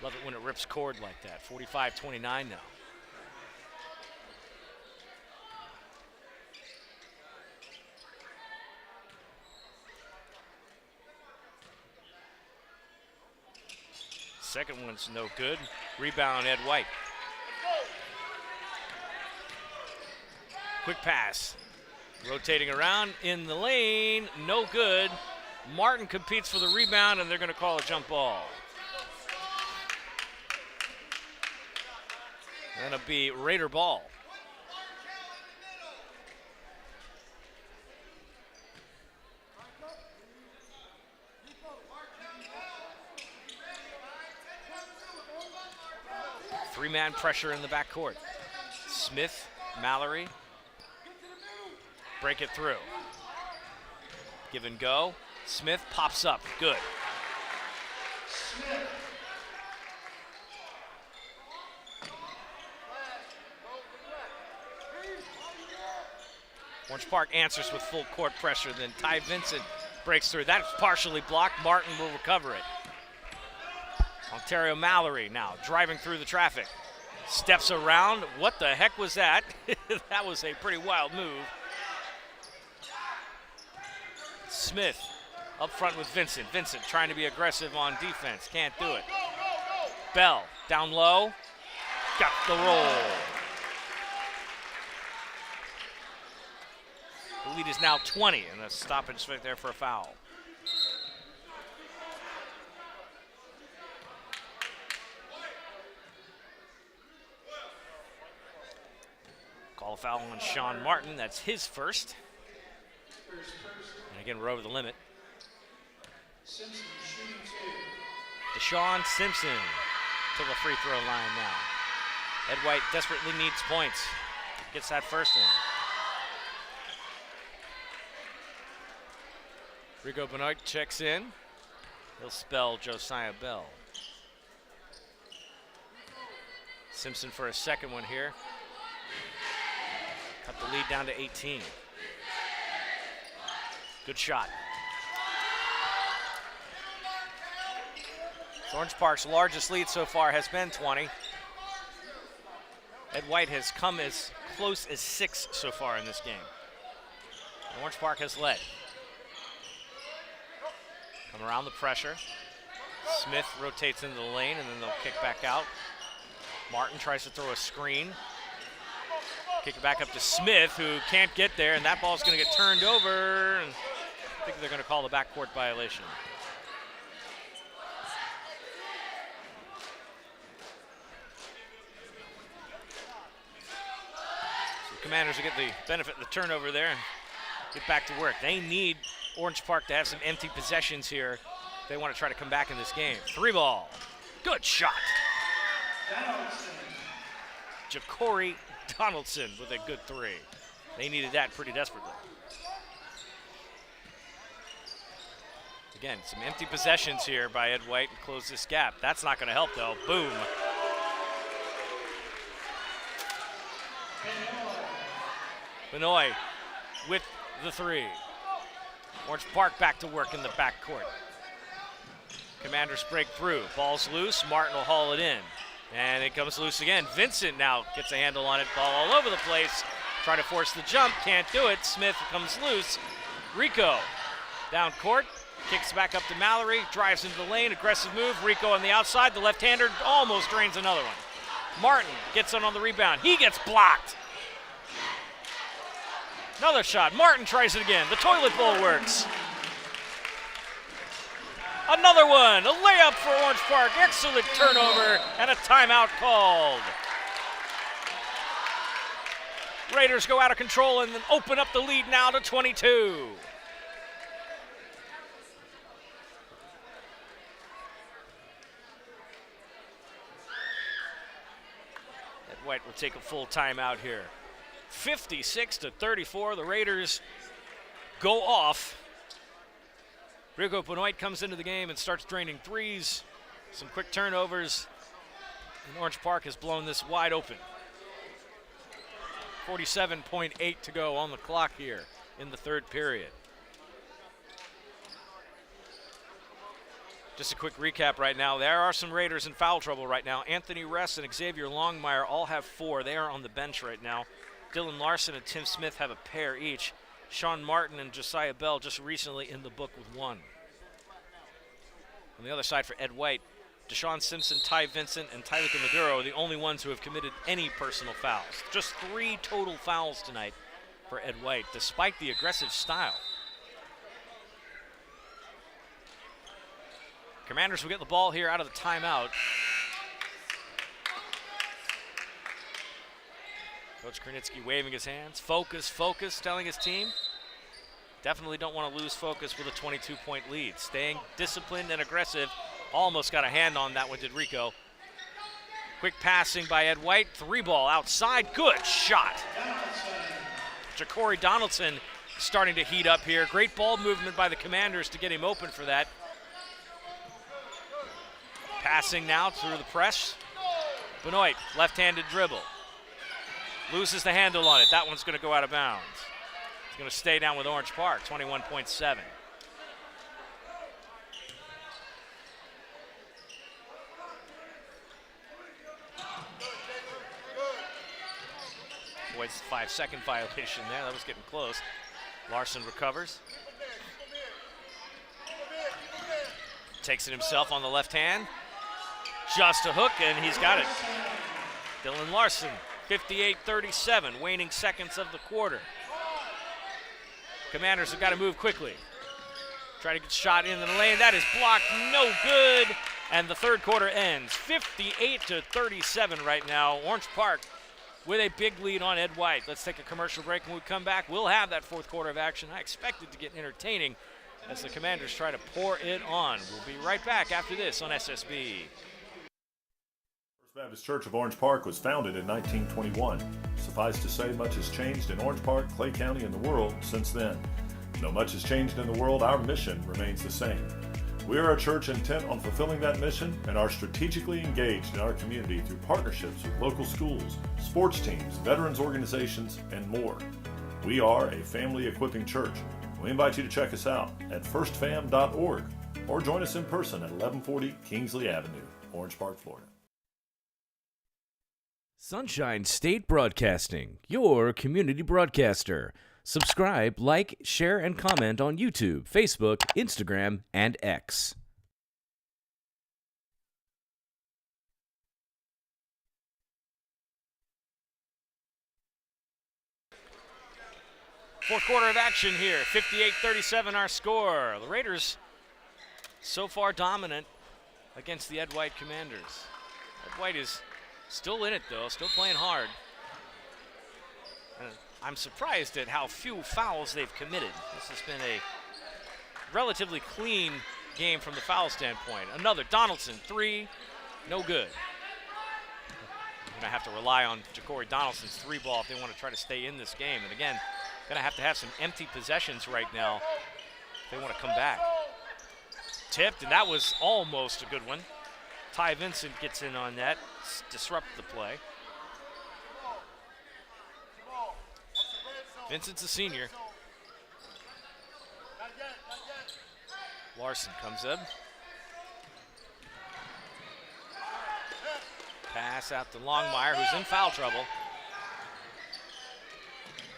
Love it when it rips cord like that. 45-29 now. Second one's no good. Rebound, Ed White. Quick pass. Rotating around in the lane. No good. Martin competes for the rebound, and they're going to call a jump ball. That'll be Raider ball. Three-man pressure in the backcourt. Smith, Mallory. Break it through. Give and go. Smith pops up. Good. Orange Park answers with full court pressure. Then Ty Vincent breaks through. That's partially blocked. Martin will recover it. Ontario Mallory now driving through the traffic. Steps around. What the heck was that? That was a pretty wild move. Smith up front with Vincent. Vincent trying to be aggressive on defense. Can't do it. Bell down low. Got the roll. The lead is now 20, and a stoppage right there for a foul. Call a foul on Sean Martin. That's his first. And again, we're over the limit. Deshaun Simpson to the free throw line now. Ed White desperately needs points. Gets that first one. Rico Benoit checks in. He'll spell Josiah Bell. Simpson for a second one here. Cut the lead down to 18. Good shot. Orange Park's largest lead so far has been 20. Ed White has come as close as 6 so far in this game. Orange Park has led. Come around the pressure. Smith rotates into the lane, and then they'll kick back out. Martin tries to throw a screen. Kick it back up to Smith, who can't get there, and that ball's going to get turned over. And I think they're going to call the backcourt violation. So the Commanders will get the benefit of the turnover there and get back to work. They need Orange Park to have some empty possessions here. They want to try to come back in this game. 3-ball. Good shot. Ja'Cory Donaldson with a good 3. They needed that pretty desperately. Again, some empty possessions here by Ed White and close this gap. That's not going to help, though. Boom. Benoit with the 3. Orange Park back to work in the backcourt. Commanders break through. Ball's loose. Martin will haul it in. And it comes loose again. Vincent now gets a handle on it. Ball all over the place. Try to force the jump. Can't do it. Smith comes loose. Rico down court. Kicks back up to Mallory. Drives into the lane. Aggressive move. Rico on the outside. The left-hander almost drains another one. Martin gets on the rebound. He gets blocked. Another shot. Martin tries it again. The toilet bowl works. Another one. A layup for Orange Park. Excellent turnover and a timeout called. Raiders go out of control and then open up the lead now to 22. White will take a full timeout here. 56-34, the Raiders go off. Rico Benoit comes into the game and starts draining threes. Some quick turnovers, and Orange Park has blown this wide open. 47.8 to go on the clock here in the third period. Just a quick recap right now. There are some Raiders in foul trouble right now. Anthony Ress and Xavier Longmire all have 4. They are on the bench right now. Dylan Larson and Tim Smith have a pair each. Sean Martin and Josiah Bell just recently in the book with 1. On the other side for Ed White, Deshaun Simpson, Ty Vincent, and Tyler Maduro are the only ones who have committed any personal fouls. Just 3 total fouls tonight for Ed White, despite the aggressive style. Commanders will get the ball here out of the timeout. Coach Kernitsky waving his hands. Focus, focus, telling his team. Definitely don't want to lose focus with a 22-point lead. Staying disciplined and aggressive. Almost got a hand on that one, did Rico. Quick passing by Ed White. 3-ball outside. Good shot. Ja'Cory Donaldson starting to heat up here. Great ball movement by the Commanders to get him open for that. Passing now through the press. Benoit, left-handed dribble. Loses the handle on it. That one's going to go out of bounds. It's going to stay down with Orange Park, 21.7. Boyd's 5-second violation there. That was getting close. Larson recovers. Takes it himself on the left hand. Just a hook, and he's got it. Dylan Larson, 58-37, waning seconds of the quarter. Commanders have got to move quickly. Try to get shot into the lane. That is blocked, no good. And the third quarter ends 58-37 right now. Orange Park with a big lead on Ed White. Let's take a commercial break. When we come back, we'll have that fourth quarter of action. I expect it to get entertaining as the Commanders try to pour it on. We'll be right back after this on SSB. First Baptist Church of Orange Park was founded in 1921. Suffice to say, much has changed in Orange Park, Clay County, and the world since then. Though much has changed in the world, our mission remains the same. We are a church intent on fulfilling that mission and are strategically engaged in our community through partnerships with local schools, sports teams, veterans organizations, and more. We are a family equipping church. We invite you to check us out at firstfam.org or join us in person at 1140 Kingsley Avenue, Orange Park, Florida. Sunshine State Broadcasting, your community broadcaster. Subscribe, like, share, and comment on YouTube, Facebook, Instagram, and X. Fourth quarter of action here, 58-37 our score. The Raiders so far dominant against the Ed White Commanders. Ed White is still in it though, still playing hard. And I'm surprised at how few fouls they've committed. This has been a relatively clean game from the foul standpoint. Another Donaldson, 3, no good. You're gonna have to rely on Ja'Cory Donaldson's 3-ball if they want to try to stay in this game. And again, gonna have to have some empty possessions right now if they want to come back. Tipped, and that was almost a good one. Ty Vincent gets in on that, disrupt the play. Vincent's a senior. Larson comes in. Pass out to Longmire, who's in foul trouble.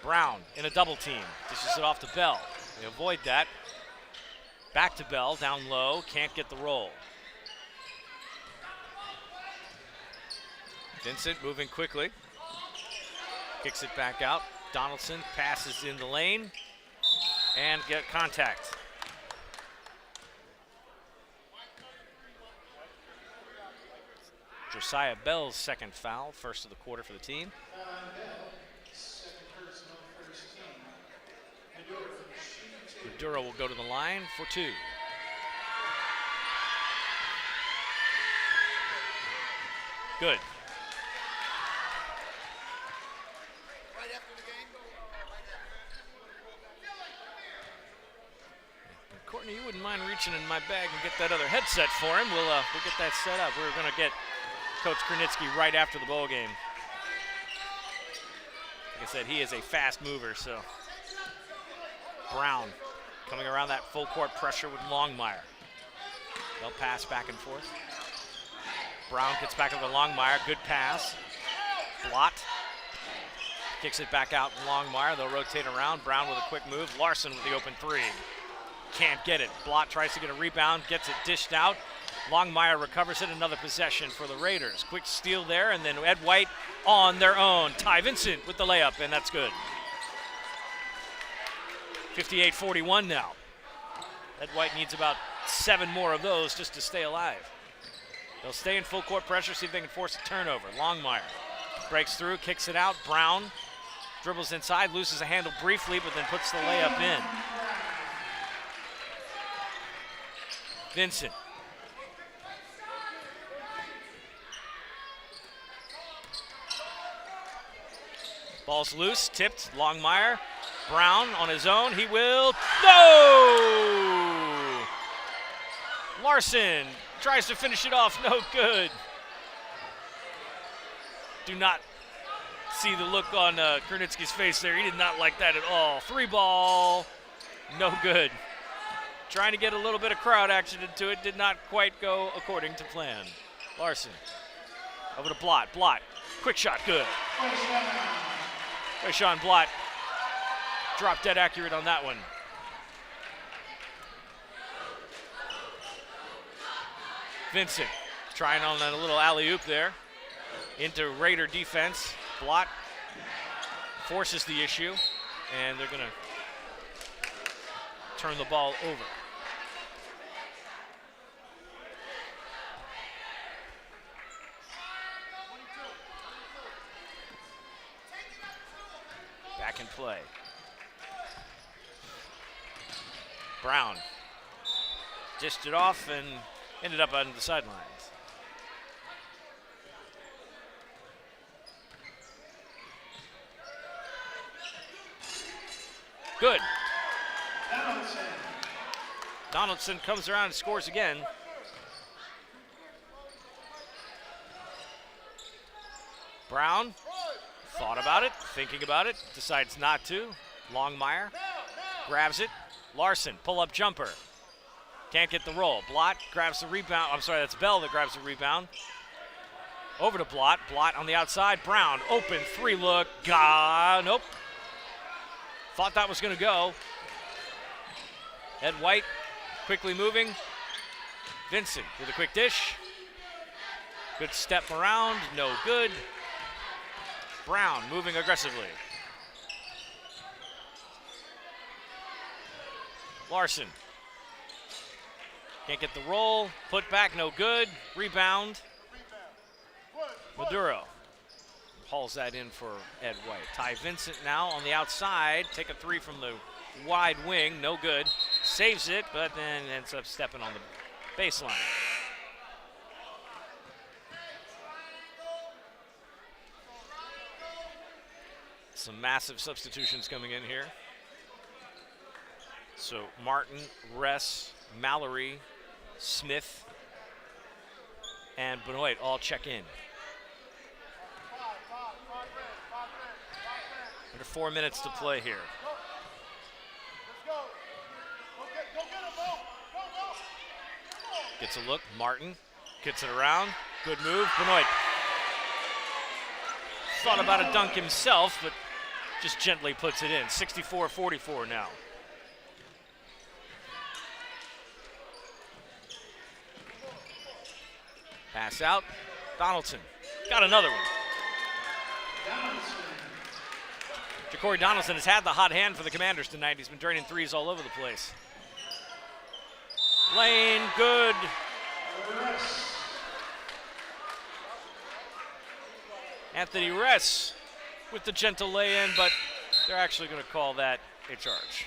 Brown in a double team. Dishes it off to Bell. They avoid that. Back to Bell, down low, can't get the roll. Vincent moving quickly. Kicks it back out. Donaldson passes in the lane and get contact. Josiah Bell's second foul, first of the quarter for the team. Maduro will go to the line for 2. Good. mind reaching in my bag and get that other headset for him? We'll get that set up. We're going to get Coach Krnitsky right after the ball game. Like I said, he is a fast mover, so. Brown coming around that full court pressure with Longmire. They'll pass back and forth. Brown gets back over to Longmire. Good pass. Blot. Kicks it back out to Longmire. They'll rotate around. Brown with a quick move. Larson with the open three. Can't get it. Blot tries to get a rebound. Gets it dished out. Longmire recovers it. Another possession for the Raiders. Quick steal there, and then Ed White on their own. Ty Vincent with the layup, and that's good. 58-41 now. Ed White needs about 7 more of those just to stay alive. They'll stay in full court pressure, see if they can force a turnover. Longmire breaks through, kicks it out. Brown dribbles inside, loses a handle briefly, but then puts the layup in. Vincent. Ball's loose, tipped. Longmire. Brown on his own. He will. No! Larson tries to finish it off. No good. Do not see the look on Krnitsky's face there. He did not like that at all. 3-ball. No good. Trying to get a little bit of crowd action into it. Did not quite go according to plan. Larson. Over to Blot. Blot. Quick shot. Good. Rayshawn Blot. Drop dead accurate on that one. Vincent trying on a little alley-oop there. Into Raider defense. Blot forces the issue, and they're going to turn the ball over. Back in play. Brown dished it off and ended up on the sidelines. Good. Donaldson comes around and scores again. Brown thought about it, thinking about it, decides not to. Longmire grabs it. Larson, pull-up jumper. Can't get the roll. Blot grabs the rebound. I'm sorry, that's Bell that grabs the rebound. Over to Blot. Blot on the outside. Brown, open three-look. Nope. Thought that was going to go. Ed White quickly moving. Vincent with a quick dish. Good step around. No good. Brown moving aggressively. Larson. Can't get the roll. Put back, no good. Rebound. Maduro hauls that in for Ed White. Ty Vincent now on the outside. Take a three from the wide wing. No good. Saves it, but then ends up stepping on the baseline. Some massive substitutions coming in here. So Martin, Ress, Mallory, Smith, and Benoit all check in. Under 4 minutes to play here. Gets a look. Martin gets it around. Good move. Benoit thought about a dunk himself, but just gently puts it in. 64-44 now. Pass out. Donaldson got another one. Ja'Cory Donaldson has had the hot hand for the Commanders tonight. He's been draining threes all over the place. Lane, good. Anthony Ress with the gentle lay-in, but they're actually going to call that a charge.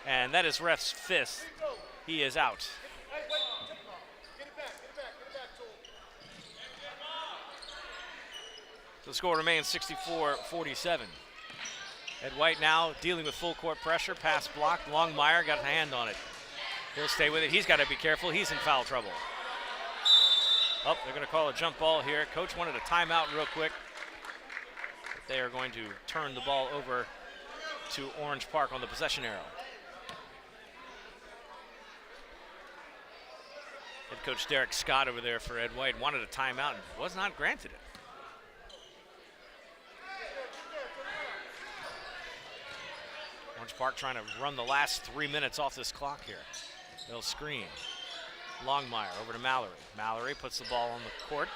And that is Reff's fifth. He is out. So the score remains 64-47. Ed White now dealing with full court pressure. Pass blocked. Longmire got a hand on it. He'll stay with it. He's got to be careful. He's in foul trouble. Oh, they're going to call a jump ball here. Coach wanted a timeout real quick. But they are going to turn the ball over to Orange Park on the possession arrow. Head coach Derek Scott over there for Ed White wanted a timeout and was not granted it. Orange Park trying to run the last 3 minutes off this clock here. They'll screen. Longmire over to Mallory. Mallory puts the ball on the court.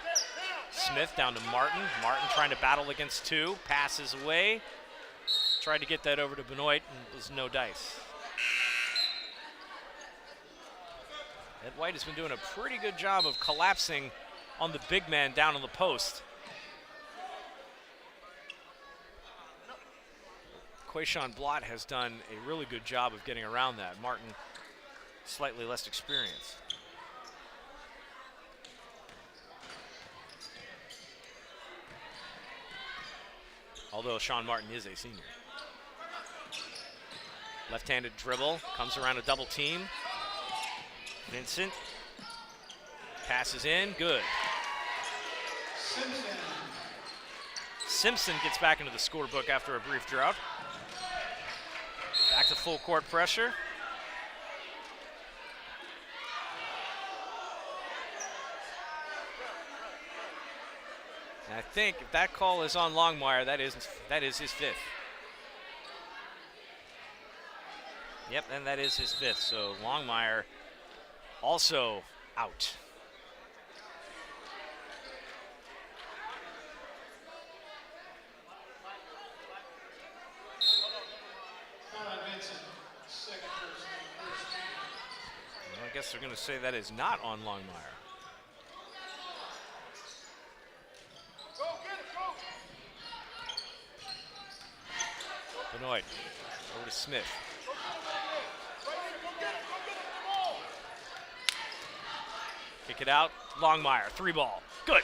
Smith down to Martin. Martin trying to battle against two. Passes away. Tried to get that over to Benoit and was no dice. Ed White has been doing a pretty good job of collapsing on the big man down on the post. Quayshawn Blott has done a really good job of getting around that. Martin, slightly less experienced. Although Sean Martin is a senior. Left-handed dribble, comes around a double team. Vincent passes in, good. Simpson gets back into the scorebook after a brief drought. Back to full court pressure. And I think if that call is on Longmire, that is his fifth. Yep, and that is his fifth. So Longmire also out. Well, I guess they're going to say that is not on Longmire. Benoit over to Smith. Kick it out. Longmire, three ball. Good.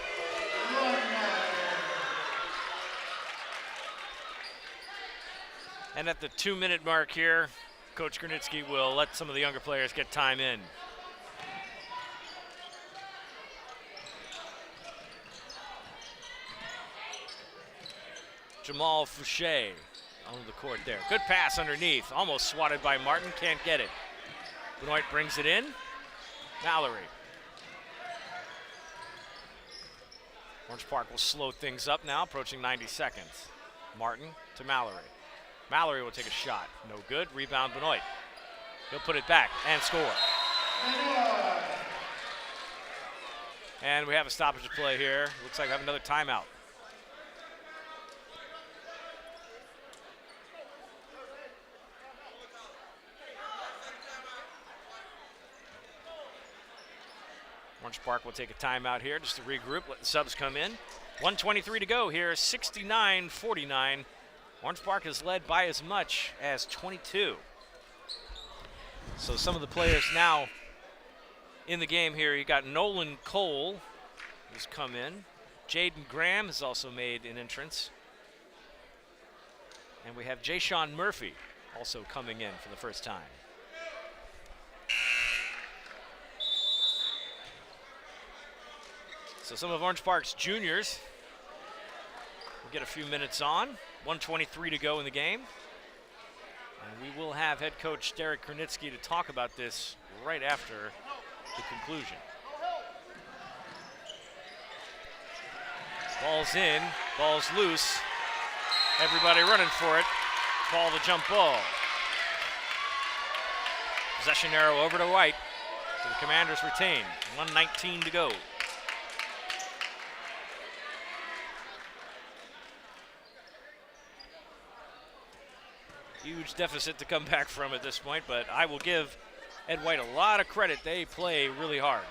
And at the 2-minute mark here, Coach Granitsky will let some of the younger players get time in. Jamal Fouché on the court there. Good pass underneath. Almost swatted by Martin. Can't get it. Benoit brings it in. Mallory. Orange Park will slow things up now, approaching 90 seconds. Martin to Mallory. Mallory will take a shot. No good. Rebound Benoit. He'll put it back and score. And we have a stoppage of play here. Looks like we have another timeout. Orange Park will take a timeout here just to regroup, let the subs come in. 1:23 to go here, 69-49. Orange Park is led by as much as 22. So some of the players now in the game here, you got Nolan Cole, who's come in. Jaden Graham has also made an entrance. And we have Jay-Sean Murphy also coming in for the first time. So some of Orange Park's juniors will get a few minutes on. 1:23 to go in the game. And we will have head coach Derek Krunitsky to talk about this right after the conclusion. Ball's in, ball's loose. Everybody running for it. Call the jump ball. Possession arrow over to White. So the Commanders retain. 1:19 to go. Huge deficit to come back from at this point, but I will give Ed White a lot of credit. They play really hard.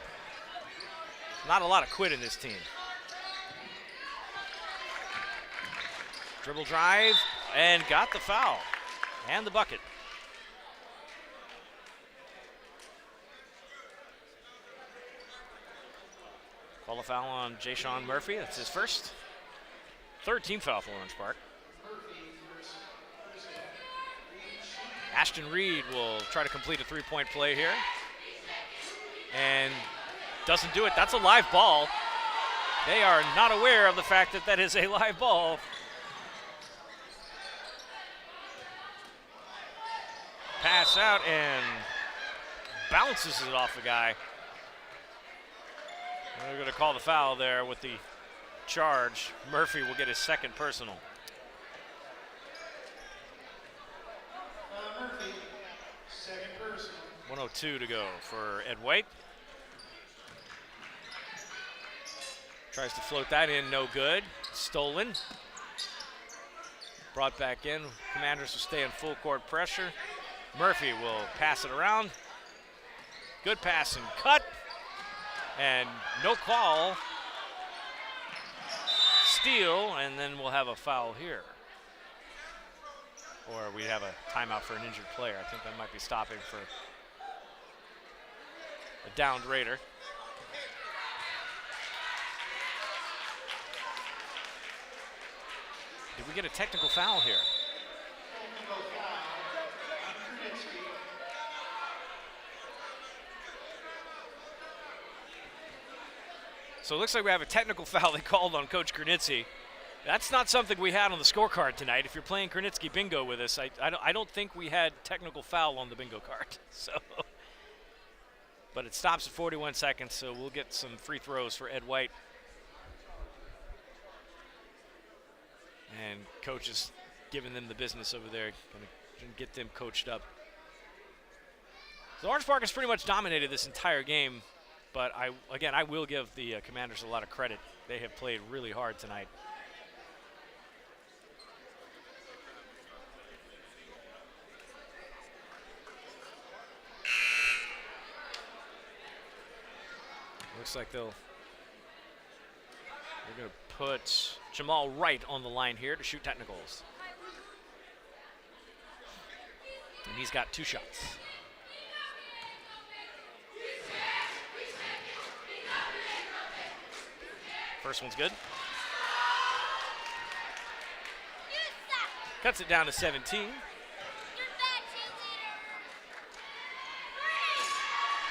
Not a lot of quit in this team. Dribble drive, and got the foul. And the bucket. Call a foul on Jay-Sean Murphy. That's his first. Third team foul for Orange Park. Ashton Reed will try to complete a three-point play here. And doesn't do it. That's a live ball. They are not aware of the fact that that is a live ball. Pass out and bounces it off the guy. They're going to call the foul there with the charge. Murphy will get his second personal. Murphy, second personal. 1:02 to go for Ed White. Tries to float that in, no good. Stolen. Brought back in. Commanders will stay in full court pressure. Murphy will pass it around. Good pass and cut. And no call. Steal, and then we'll have a foul here. Or we have a timeout for an injured player. I think that might be stopping for a downed Raider. Did we get a technical foul here? So it looks like we have a technical foul they called on Coach Kernitzy. That's not something we had on the scorecard tonight. If you're playing Kernitsky bingo with us, I don't think we had technical foul on the bingo card. So, but it stops at 41 seconds, so we'll get some free throws for Ed White. And coach is giving them the business over there, gonna get them coached up. So Orange Park has pretty much dominated this entire game, but I will give the Commanders a lot of credit. They have played really hard tonight. Looks like they're going to put Jamal Wright on the line here to shoot technicals. And he's got 2 shots. First one's good. Cuts it down to 17.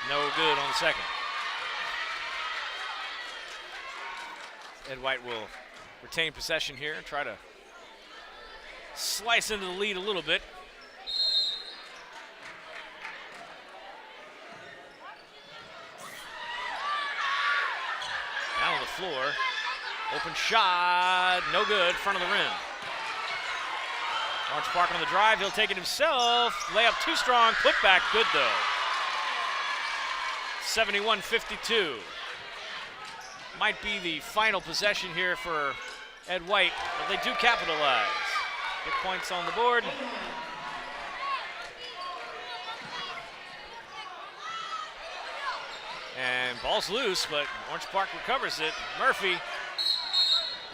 No good on the second. Ed White will retain possession here and try to slice into the lead a little bit. Down on the floor. Open shot, no good, front of the rim. Orange Park on the drive, he'll take it himself. Layup too strong, put back, good though. 71-52. Might be the final possession here for Ed White, but they do capitalize. Get points on the board. And ball's loose, but Orange Park recovers it. Murphy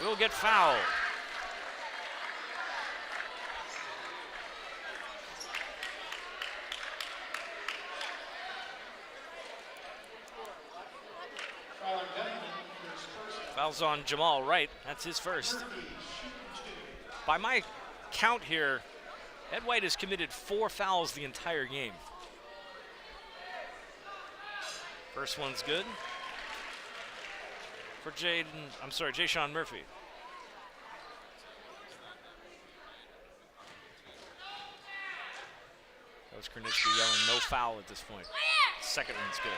will get fouled. Fouls on Jamal Wright. That's his first. By my count here, Ed White has committed 4 fouls the entire game. First one's good for Jayshawn Murphy. Coach Kernitsky yelling no foul at this point. Second one's good.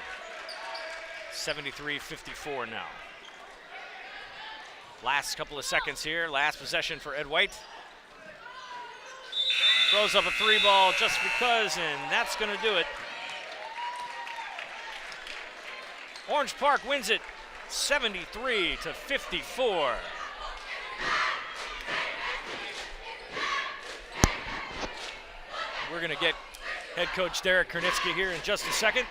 73-54 now. Last couple of seconds here. Last possession for Ed White. Throws up a 3-ball just because, and that's going to do it. Orange Park wins it 73-54. We're going to get head coach Derek Kernitsky here in just a second.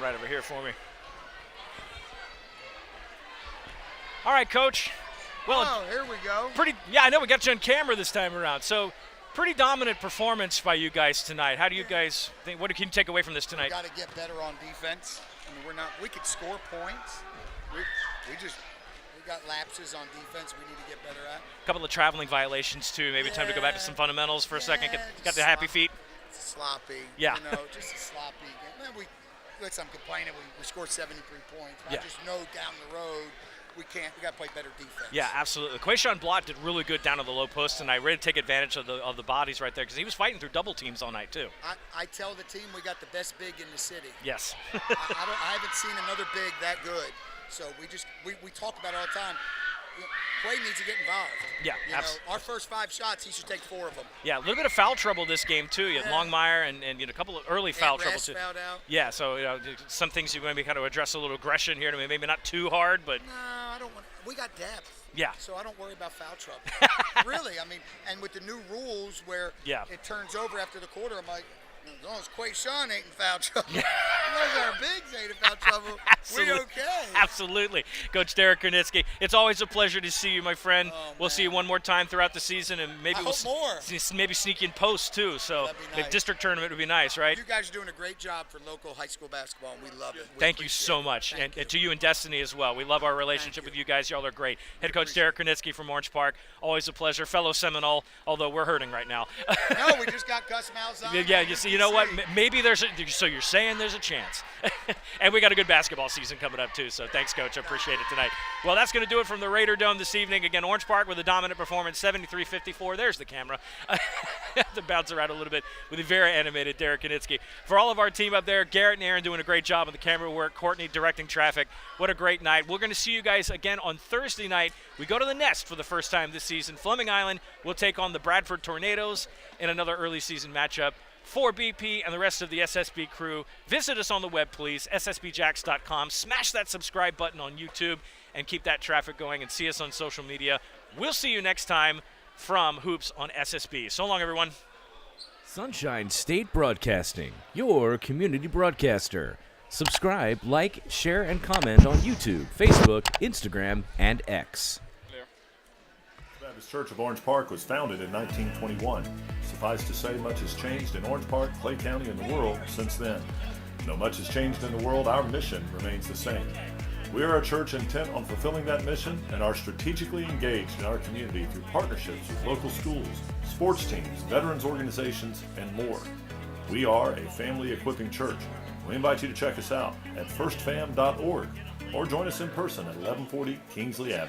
Right over here for me. All right, Coach. Well, Oh, here we go. yeah, I know we got you on camera this time around. So, pretty dominant performance by you guys tonight. How do you guys think? What can you take away from this We tonight? got to get better on defense. I mean, we could score points. We got lapses on defense we need to get better at. A couple of traveling violations too. Maybe time to go back to some fundamentals for a second. Got the happy feet. Sloppy. Yeah. You know, just a sloppy game. Man, I'm complaining. We scored 73 points. Yeah. I just know down the road we got to play better defense. Yeah, absolutely. Quayshawn Blott did really good down to the low post tonight. Ready to take advantage of the bodies right there because he was fighting through double teams all night too. I tell the team we got the best big in the city. Yes. I haven't seen another big that good. So we talk about it all the time. Quay needs to get involved. Yeah, you know, our first 5 shots, he should take 4 of them. Yeah, a little bit of foul trouble this game too. You had Longmire and a couple of early foul trouble Rest too. fouled out. Yeah, so some things you're going to be kind of address a little aggression here. Maybe not too hard, but No, I don't want. We got depth. Yeah. So I don't worry about foul trouble. Really, I mean, and with the new rules where it turns over after the quarter, I'm like, as long as Quayshawn ain't in foul trouble, as long as our bigs ain't in foul trouble, we okay. Absolutely. Coach Derek Kernitsky, it's always a pleasure to see you, my friend. Oh, we'll see you one more time throughout the season, and maybe I we'll hope more. maybe sneak in post too. So That'd be the nice. district tournament would be nice, right? You guys are doing a great job for local high school basketball, and we love it. We Thank you appreciate so it. much, Thank and to you and Destiny as well. We love our relationship with you guys. Y'all are great. Head coach Derek Kernitsky from Orange Park, always a pleasure. Fellow Seminole, although we're hurting right now. No, we just got Gus Malzahn. Yeah, you see, you know what? Maybe there's so you're saying there's a chance. And we got a good basketball season coming up too, so thanks, Coach. I appreciate it tonight. Well, that's going to do it from the Raider Dome this evening. Again, Orange Park with a dominant performance, 73-54. There's the camera. To bounce around a little bit with a very animated Derek Kernitsky. For all of our team up there, Garrette and Aaron doing a great job on the camera work, Courtney directing traffic. What a great night. We're going to see you guys again on Thursday night. We go to the Nest for the first time this season. Fleming Island will take on the Bradford Tornadoes in another early season matchup. For BP and the rest of the SSB crew, visit us on the web, please, ssbjacks.com. Smash that subscribe button on YouTube and keep that traffic going, and see us on social media. We'll see you next time from Hoops on SSB. So long, everyone. Sunshine State Broadcasting, your community broadcaster. Subscribe, like, share, and comment on YouTube, Facebook, Instagram, and X. Baptist Church of Orange Park was founded in 1921. Suffice to say, much has changed in Orange Park, Clay County, and the world since then. Though much has changed in the world, our mission remains the same. We are a church intent on fulfilling that mission and are strategically engaged in our community through partnerships with local schools, sports teams, veterans organizations, and more. We are a family equipping church. We invite you to check us out at firstfam.org or join us in person at 1140 Kingsley Avenue.